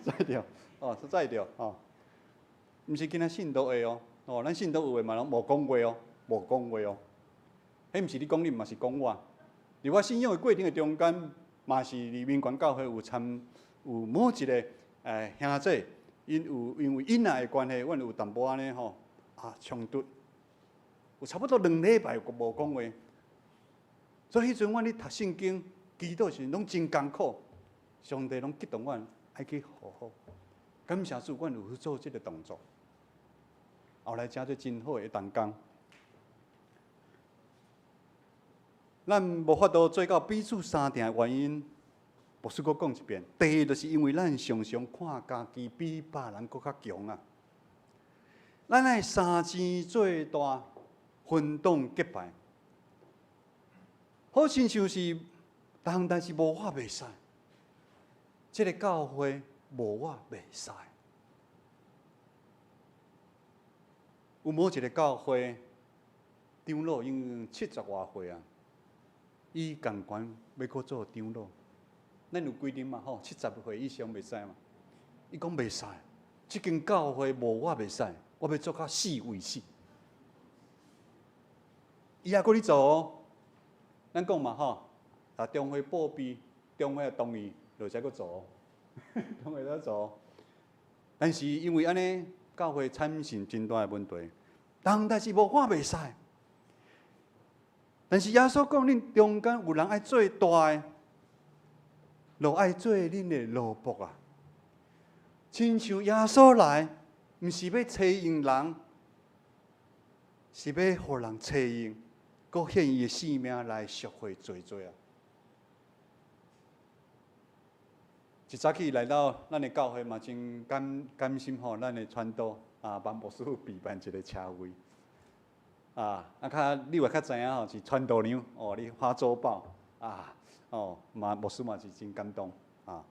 知着哦，是知着哦，毋是今仔信徒的哦，咱信徒有诶嘛，拢无讲话哦，无讲话哦。迄毋是你讲你，嘛是讲我。伫我信仰的过程的中间，嘛是伫民权教会有某一个兄弟，因为因仔的关系，阮有淡薄安尼吼冲突，有差不多2礼拜无讲话。所以迄阵阮咧读圣经、祈祷时，拢真艰苦。上帝拢激动阮爱去和好，感谢主，阮有去做这个动作。后来真做真好的同工，咱无法度做到彼此相听的原因，牧师阁讲一遍。第一，就是因为咱常常看家己比别人阁较强啊。咱爱三钱做大，分党结派，好亲像是当但是无我袂使。这个教会无我袂使，有某一个教会长老已经70多岁啊，伊共款要搁做长老，咱有规定嘛吼，70岁以上袂使嘛。伊讲袂使，这间教会无我袂使，我要做到死为止。伊也搁咧做哦，咱讲嘛吼，中华报备，中华同意。就才搁做，中会在做。但是因为安尼，教会产生真大的问题，当代志无看袂使。但是耶稣讲，恁中间有人爱做大的，就爱做恁的奴仆啊。亲像耶稣来，毋是要找用人，是要互人找用，搁献伊的性命来赎回罪罪啊！一早起来到咱的教会嘛，真甘心吼，咱的传道啊，帮牧师备办一个车位。你话较知影吼，是传道娘哦，你发周报啊，哦，牧师嘛是真感动啊。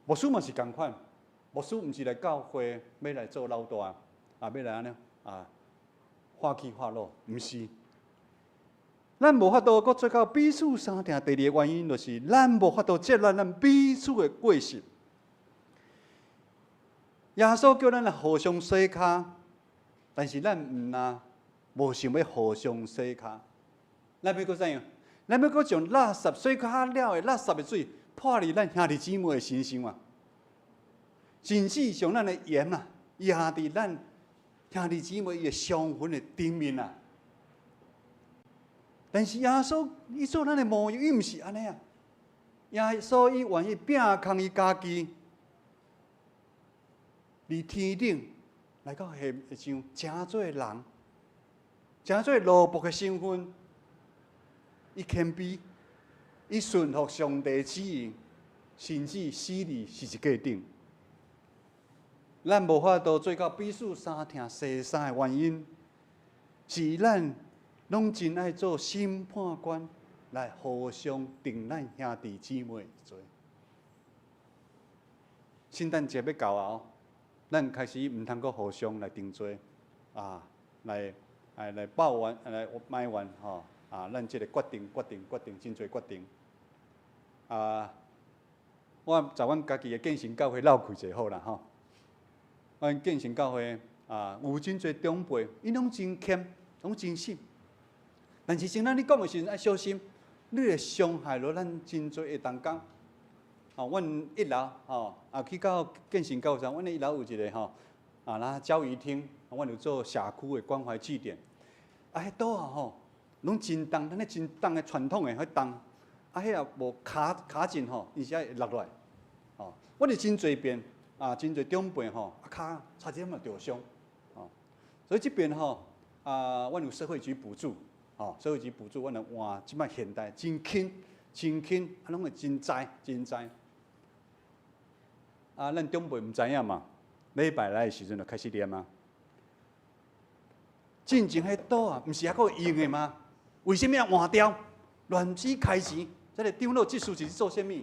牧师嘛是共款，牧师毋是来教会要来做老大要来安尼化起化落，毋是。咱无法度搁做到彼此相听。第二个原因就是咱无法度接纳咱彼此的过失。耶稣叫咱来互相洗骹，但是咱毋呐。无想要互相洗骹，咱要搁怎样？咱要搁将垃圾洗骹了的垃圾的水泼伫咱兄弟姊妹的身上啊！甚至将咱的盐压伫咱兄弟姊妹伊的伤痕的顶面啊！但是耶稣伊做咱的模样，伊毋是安尼啊！耶稣伊愿意拼空伊家己，伫天顶来到下上真做人。真做奴仆的身份，伊谦卑，伊顺服上帝旨意，甚至死伫十字架顶。咱无法度做到彼此相听细三的原因，是咱拢真爱做审判官，来互相定咱兄弟姊妹的罪。圣诞节要到后，咱开始毋通阁互相来定罪来抱怨，来埋怨吼咱即个决定，真侪决定。我在阮家己的建成教会闹开者好啦吼。阮建成教会有真侪长辈，伊拢真谦，拢真信。但是像咱你讲的时阵爱小心，你会伤害了咱真侪的同工。阮一楼去到建成教会上，阮一楼有一个咱教育厅，阮有做社区的关怀据点。迄岛拢真重，咱咧真重的传统的迄重，迄也无卡紧伊是会落落来。我哋真侪遍真侪长辈骹差点嘛着伤。所以这边阮有社会局补助，社会局补助，阮就换即摆现代真轻，拢会真知。咱长辈毋知影嘛，礼拜来的时阵就开始念啊。进前迄岛毋是还阁用的吗？为什么要换掉？乱子开钱，这个长老这事是做甚物？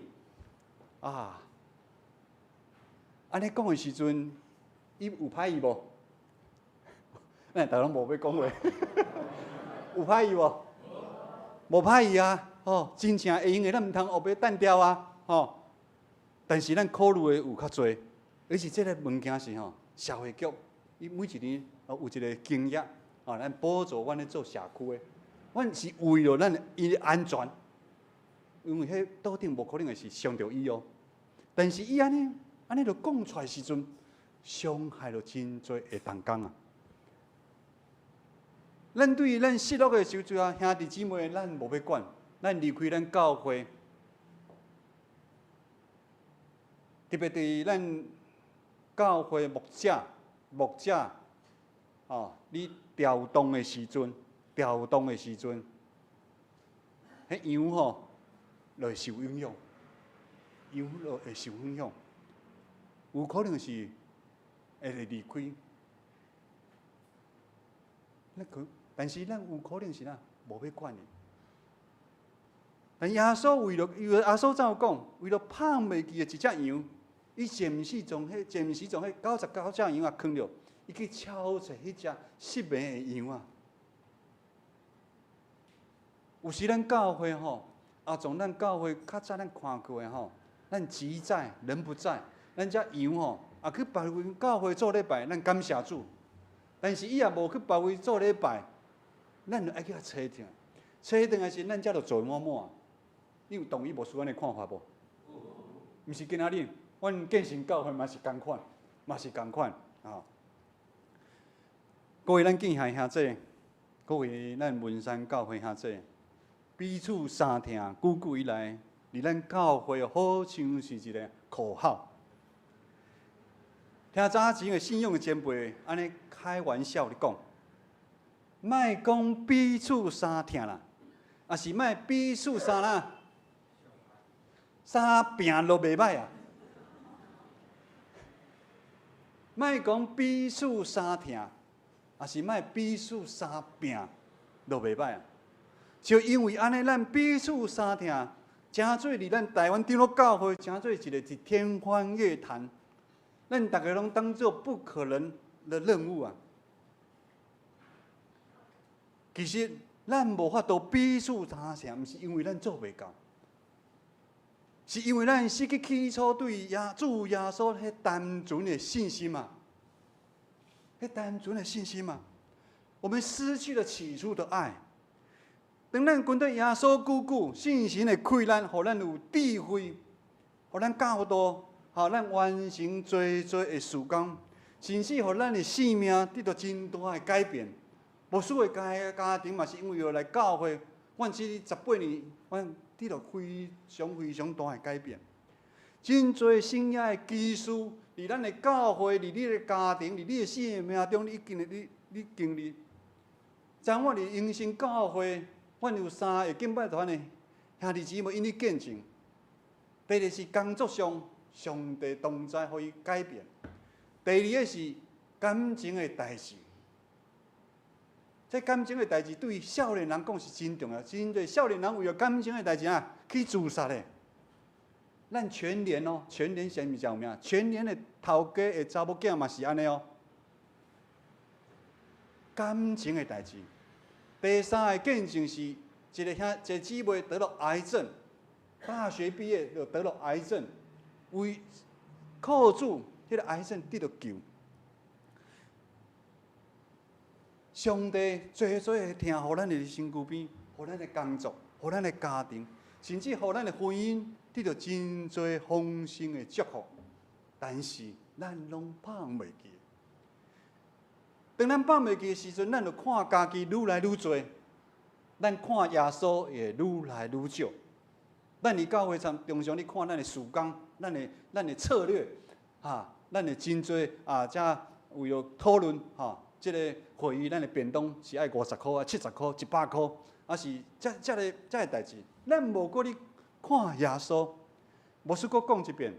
安尼讲的时阵，伊有歹意无？咱大家拢无要讲话，有歹意无？无歹意啊！真正会用的，咱毋通后尾单调啊！但是咱考虑的有较侪，而且这个物件是社会局，伊每一年有一个经验。咱补助阮咧做社区的，阮是为了咱伊的安全，因为迄岛顶无可能会是伤着伊哦。但是伊安尼就讲出来时阵，伤害了真侪的同工啊。咱对于咱失落的时阵兄弟姊妹，咱无要管，咱离开咱教会，特别对咱教会牧者，你调动的时阵，迄羊就会受影响，有可能是会离开。但是咱有可能是无要管伊。但耶稣为了耶稣怎有讲？为了拍袂记的一只羊，伊暂时从迄99只羊坑了。伊去敲找迄只失明的羊啊！有时咱教会从咱教会较早咱看过的咱己在人不在，咱只羊去别位教会做礼拜，咱感谢主。但是伊也无去别位做礼拜，咱就爱去遐找定，找定的时咱才就做满满。你有同意无？属安的看法无？毋是今仔日，阮建成教会嘛是共款。嘛是共款啊。各位咱敬爱兄弟，各位咱文山教会兄弟，彼此相听，久久以来，伫咱教会好像是一个口号。听早前的信仰的前辈安尼开玩笑咧讲，莫讲彼此相听啦，也是莫彼此相啦，相拼都袂歹啊。莫讲彼此相听。也是莫彼此相拼，都袂歹啊！就因为安尼，咱彼此相听，诚做伫咱台湾长老教会，诚做一个天方夜谭，咱大家拢当做不可能的任务啊！其实咱无法度彼此相听，毋是因为咱做袂到，是因为咱失去起初对主耶稣迄单纯的信心嘛。单纯的信心嘛，我们失去了起初的爱。当咱跟对耶稣久，信心的开咱，互咱有智慧，互咱教导，互咱完成多的事工，甚至互咱的性命得到真大的改变。无数的家庭嘛，是因为要来教会，阮这18年，阮得到非常大的改变。真多信仰的基础。伫咱的教会，伫你的家庭，伫你的生命中，你经历。在我哋永生教会，阮有3个敬拜团的兄弟姊妹因你见证。第一是工作上，上帝同在，互伊改变；第二个是感情的代志。这感情的代志对少年人讲是真重要，真侪少年人为了感情的代志啊，去自杀的。咱全年哦，全年啥物有名？全年的头家的查某囝嘛是安尼哦。感情的代志。第3个见证是一个姊妹得了癌症，大学毕业就得了癌症，为靠主，迄个癌症得到救。上帝做的听，互咱的身躯边，互咱的工作，互咱的家庭，甚至互咱的婚姻。得到真多丰盛的祝福，但是咱拢放袂记。当咱放袂记的时阵，咱就看家己愈来愈多，咱看耶稣也愈来愈少。咱伫教会上，常常你看咱的事工，咱的策略，咱的真多遮为了讨论即个会议，咱的便当是爱50块70块、100块，是遮个代志，咱无过你。看耶稣，无说过讲一遍。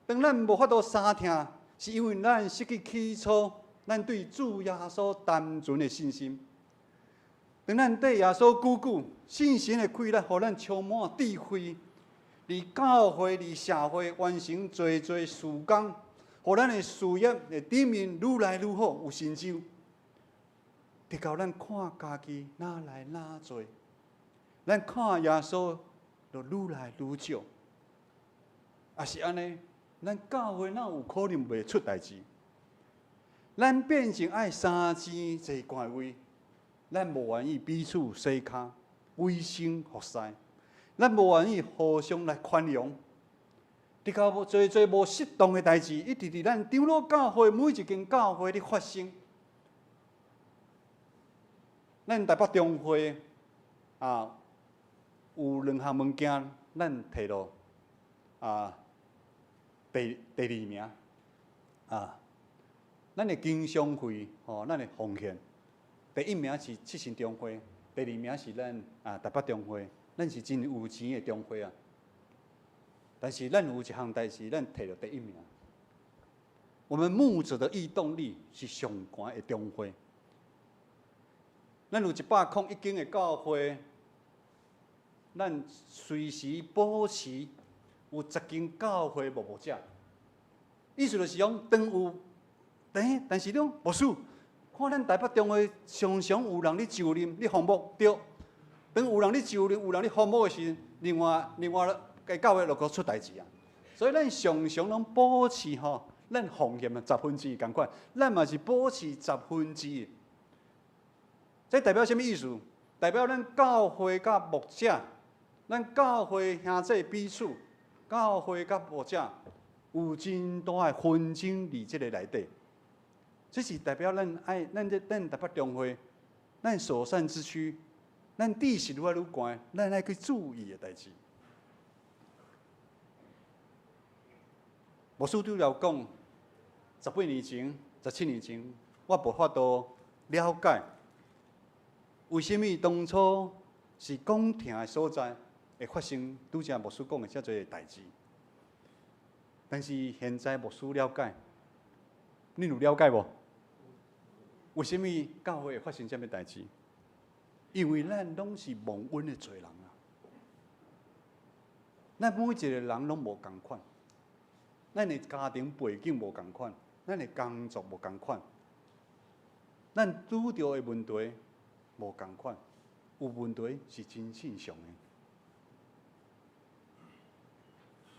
当咱无法度相听，是因为咱失去起初咱对主耶稣单纯的信心。当咱对耶稣久，信心的开咱，互咱充满智慧，伫教会、伫社会完成多事工，互咱的事业的顶面愈来愈好，有成就。直到咱看家己哪来哪做，咱看耶稣。就愈来愈少，也是安尼，咱教会哪有可能袂出代志？咱变成爱三钱坐官位，咱无愿意彼此洗骹、卫生服侍，咱无愿意互相来宽容。直到做无适当的代志，一直伫咱长老教会每一间教会咧发生。咱台北中会有2项物件，咱摕到第2名咱的经商会咱的奉献，第1名是七神中会，第2名是咱台北中会，咱是真有钱的中会啊。但是咱有一项代志，咱摕到第1名。我们牧者的异动力是上悬的中会。咱有101间的教会。咱随时保持有10间教会牧者，意思就是讲，当有但是呢，牧师，看咱台北中会常常有人咧就任咧服务，对。当有人咧就任、有人咧服务的时，另外个教会就搁出代志啊。所以咱常常拢保持咱奉献1/10共款，咱嘛是保持1/10。这代表什么意思？代表咱教会甲牧者。咱教会兄弟彼此，教会甲牧者有真大的纷争伫即个内底。这是代表咱台北中会，咱所善之区，咱地势愈来愈悬，咱爱去注意的代志。牧师拄了讲，18年前、17年前，我无法度了解，为什么当初是讲停的所在会发生拄则牧师讲的遮多的代志。但是现在牧师了解，恁有了解无？为什么教会会发生这样代志？因为咱拢是蒙恩的罪人啊！咱每一个人拢无共款，咱的家庭背景无共款，咱的工作无共款，咱拄到的问题无共款，有问题是真正常的。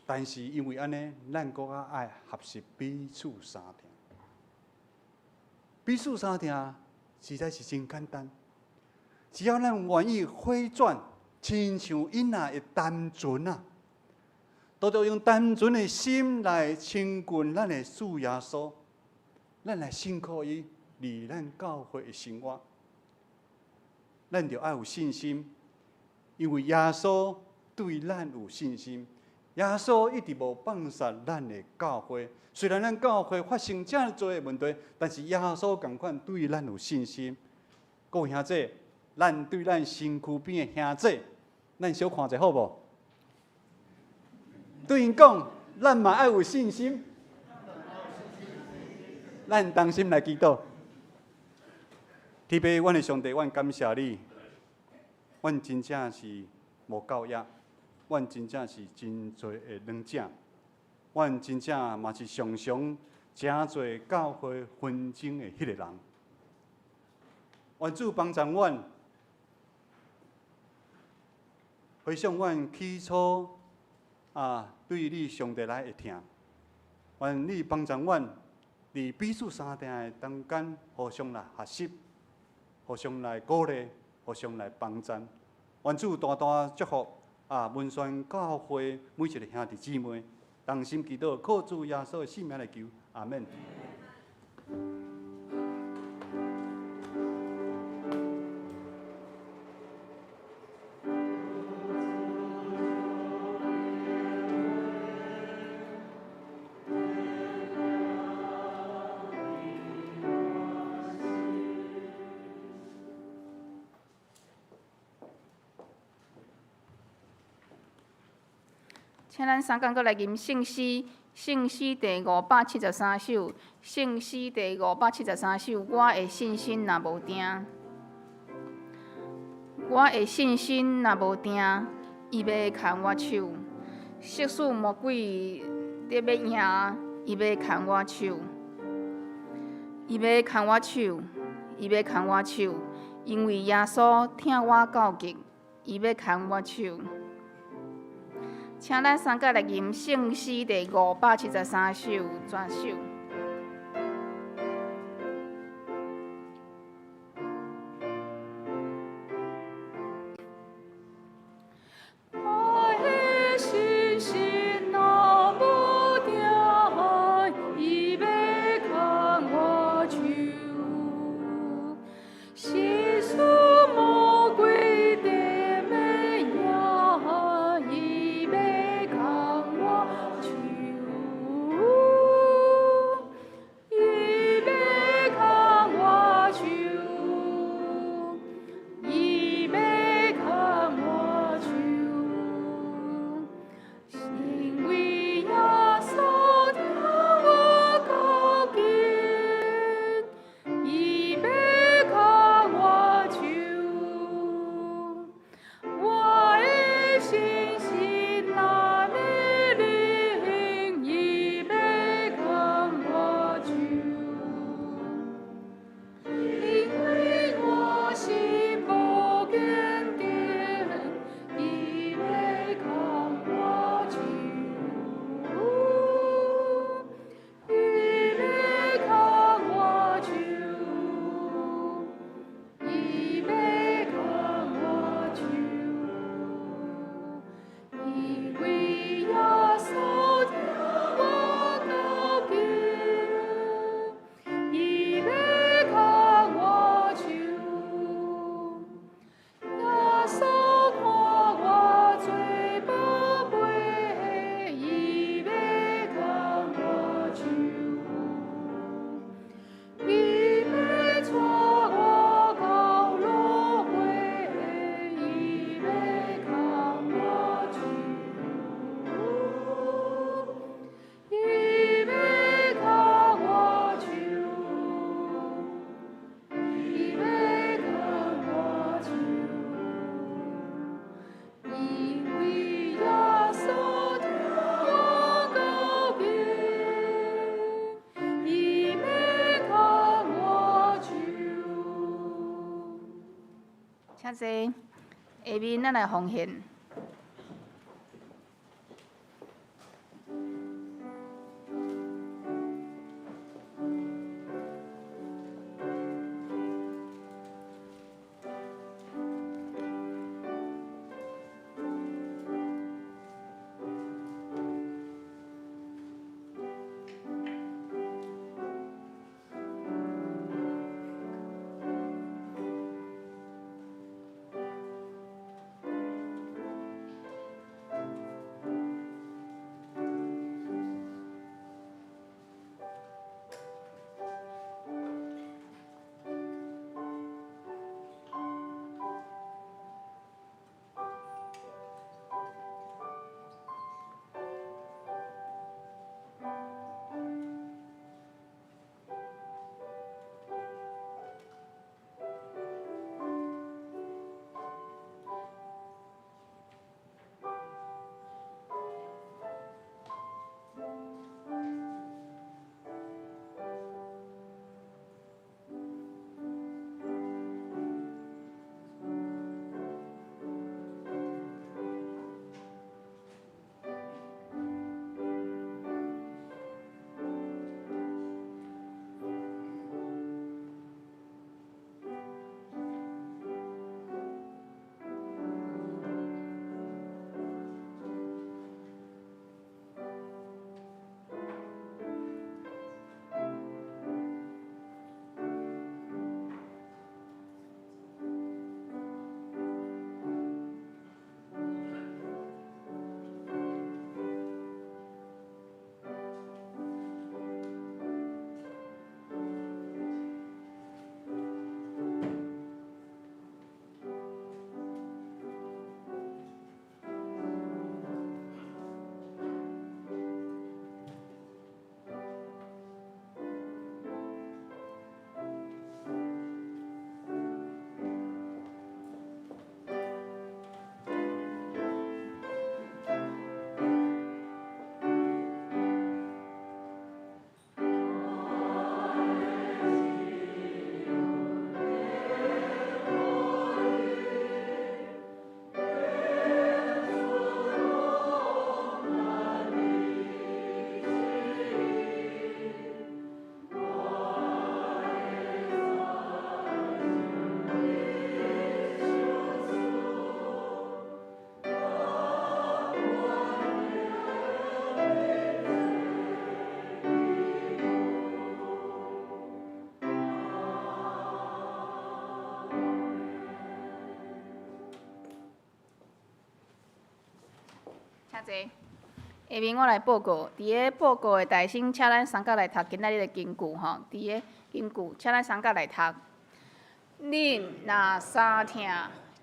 但是因为安尼，咱搁较爱合适彼此相听。彼此相听，实在是真简单。只要咱愿意回转，亲像囡仔的单纯啊，都要用单纯的心来亲近咱的主耶稣，咱来信靠伊，离咱教会的生活。咱就要有信心，因为耶稣对咱有信心。耶稣一直无放下咱的教会，虽然咱教会发生这么多的问题，但是耶稣同款对咱有信心。各位兄弟，咱对咱身躯边的兄弟，咱小看者好无？对因讲，咱嘛爱有信心。咱同心来祈祷。天父，阮的上帝，阮感谢你，阮真正是无教业。阮真正是真多的软者，阮真正嘛是常常真多教会纷争的迄个人。愿主帮助阮，回想阮起初对你上帝来会听。愿你帮助阮，伫彼此相听的中间，互相来学习，互相来鼓励，互相来帮助。愿主大大祝福。文宣教会每一个兄弟姊妹，同心祈祷，靠主耶稣的圣名来求，阿门。请咱三讲过来吟圣诗，圣诗第573首，圣诗第573首。我的信心若无定，我的信心若无定，伊要牵我手。即使魔鬼咧要赢，伊要牵我手，伊要牵我手，伊要牵我手，因为耶稣听我到极，伊要牵我手。请咱三个来吟圣诗第573首全首。济，下面咱来奉献。请坐。下面我来报告，伫个报告的台先，请咱三甲来读今仔日的经句吼。伫个经句，请咱三甲来读。恁若三听，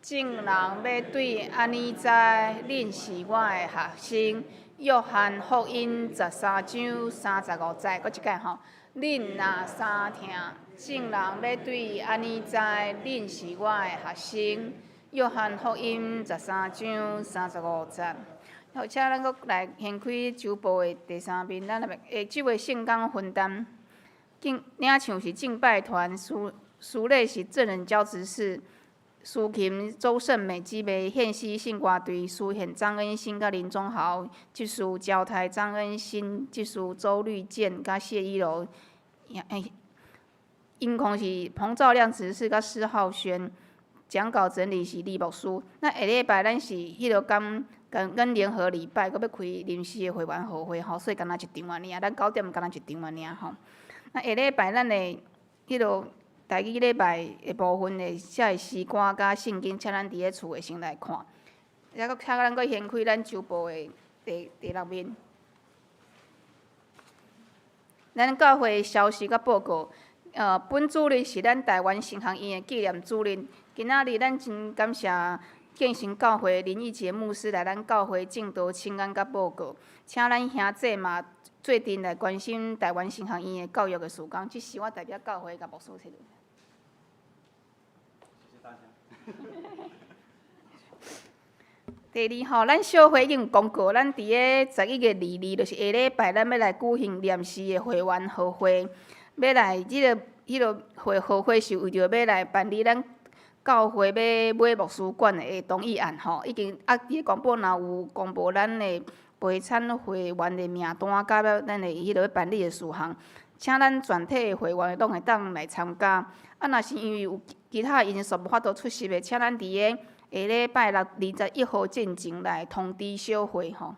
众人要对安尼知，恁是我的学生。约翰福音13章35节，搁一届吼。恁若三听，众人要对安尼知，恁是我的学生。约翰福音13章35节。好，请咱搁来掀开周报的第三面，咱下周的圣工分担，领唱是敬拜团，司礼是正人教执事，司琴周胜美姊妹，献诗信歌队，司献张恩新甲林宗豪，即属交台张恩新，即属周绿健甲谢一楼，音控是彭兆亮执事甲施浩轩，讲稿整理是李牧师。那下礼拜咱是迄个跟联合礼拜，搁要开临时的会员互会吼，所以干那一场尔，咱9点干那一场尔吼。那下礼拜咱的迄个台语礼拜的部分的写的诗歌甲圣经，请咱伫咧厝的先来看。再搁请咱搁掀开咱周报的第6面。咱教会的消息甲报告，本主日是咱台湾神学院的纪念主日，今仔日咱真感谢建成教会林义杰牧师来咱教会正道请安甲报告，请咱兄姐嘛做阵来关心台湾神学院的教育的事工，这是我代表教会甲牧师提的。谢谢大家。第二吼，咱小会已经公告，咱伫个11月22，就是下礼拜，咱要来举行念诗的会员贺会，要来迄个会贺会是为着要来办理咱教会要买牧师馆的同意案吼，已经伫个广播若有公布咱的陪产会员的名单，甲咱的迄落要办理的事项，请咱全体的会员拢会当来参加。若是因为有其他因素无法度出席的，请咱伫个下礼拜六21号进前来通知小会吼，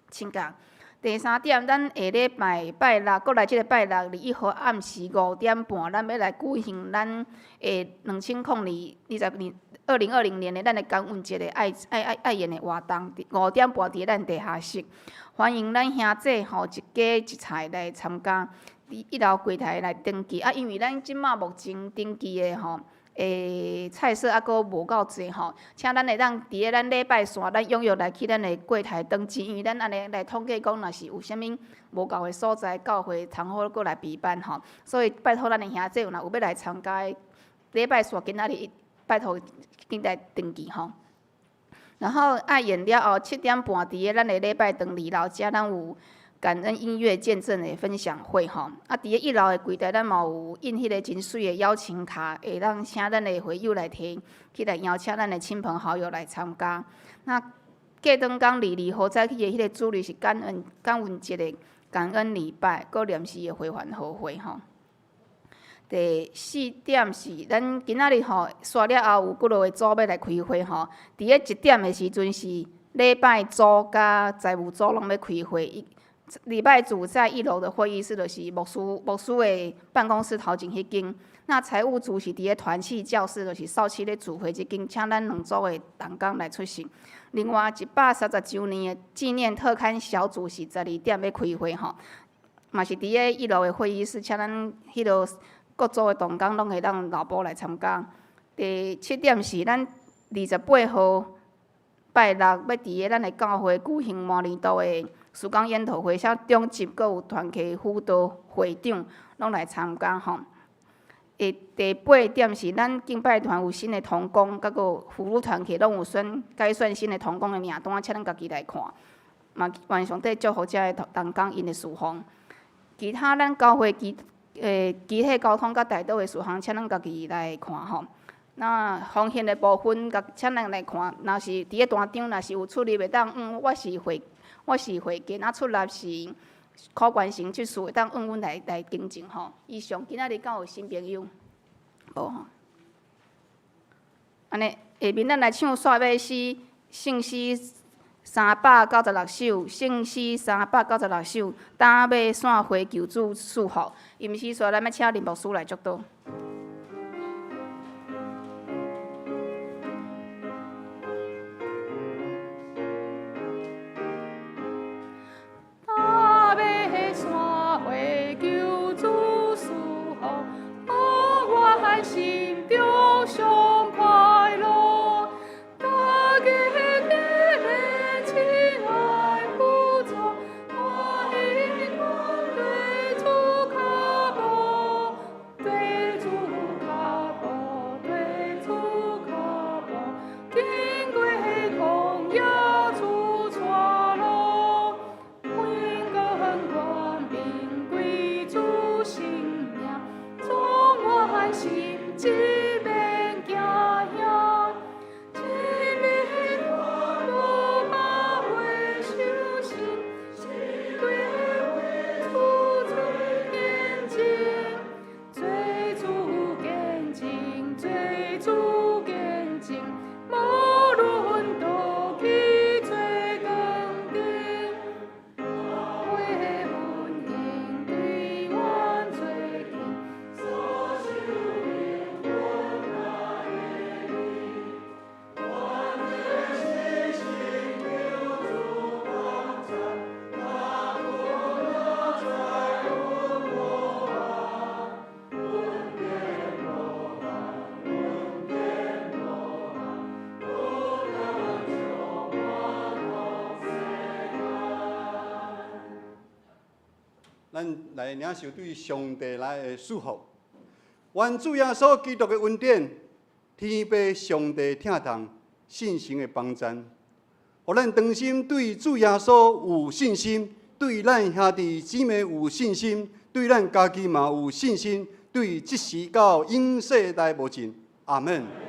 请假。第三点，咱下礼拜六，过来即个拜六21号暗时5点半，咱要来举行咱的2020年的咱的感恩节的爱宴的活动，5点半伫咱地下室，欢迎咱兄弟吼一家一菜来参加，伫1楼柜台来登记。因为咱即马目前登记的吼。菜色还佫无够济吼，请咱会当伫个咱礼拜三，咱踊跃来去咱的柜台登记，因为咱安尼来统计讲，若是有啥物无够的所在，教会通好佫来备办吼。所以拜托咱的兄弟，若有要来参加的，礼拜三今仔日拜托紧来登记吼。然后爱演了后7点半伫个咱的礼拜堂2楼遮，咱有感恩音乐见证的分享会吼，伫个1楼的柜台，咱嘛有印迄个真水的邀请卡，会当请咱的会友来摕，去来邀请咱的亲朋好友来参加。那过当天22号早起的迄个主日是感恩节的感恩礼拜，佫念诗的回环好会吼。第4点是咱今仔日吼刷了后有几落个组要来开会吼，伫个1点的时阵是礼拜组甲财务组拢要开会。礼拜主在1楼的会议室，就是牧师的办公室头前迄间。那财务组是伫个团契教室，就是少期咧聚会即间，请咱2组的同工来出席。另外130周年的纪念特刊小组是12点要开会吼，嘛是伫个1楼的会议室，请咱迄落各组的同工拢会当老婆来参加。第7点是咱28号拜六要伫个咱的教会举行满年度的曙光研讨会，像中级阁有团契辅导会长拢来参加吼。第8点是咱敬拜团有新的同工，甲个妇女团契拢有改选新的同工的名单，请咱家己来看。嘛，愿上帝祝福遮个同工因的事奉。其他咱教会集体交通甲大道的事项，请咱家己来看吼。那奉献的部分，请咱来看。若是伫个单张，若是有出入会当我是会计，出入是可完成即事，会当阮来更正吼。以上今仔日敢有新朋友？无吼。安尼下面咱来唱煞尾诗，圣诗396首，圣诗396首，打尾线回求主赐福。吟诗煞咱要请林牧师来祝祷。心中上快乐，大家的亲爱辅助，我一同对主卡步，对主卡步，对主卡步，经过旷野出川路，永更光明归主性命，从我心。一面行向，一面无把回修行，一对为主最严谨，最主严谨，最主严谨，无论多起最更定，为本应对阮最近所修。咱来领受对上帝来的祝福。愿主耶稣基督的恩典、天父上帝疼痛、信心的帮助，互咱当心对主耶稣有信心，对咱兄弟姊妹有信心，对咱家己嘛有信心，对即时到永世代无尽。阿门。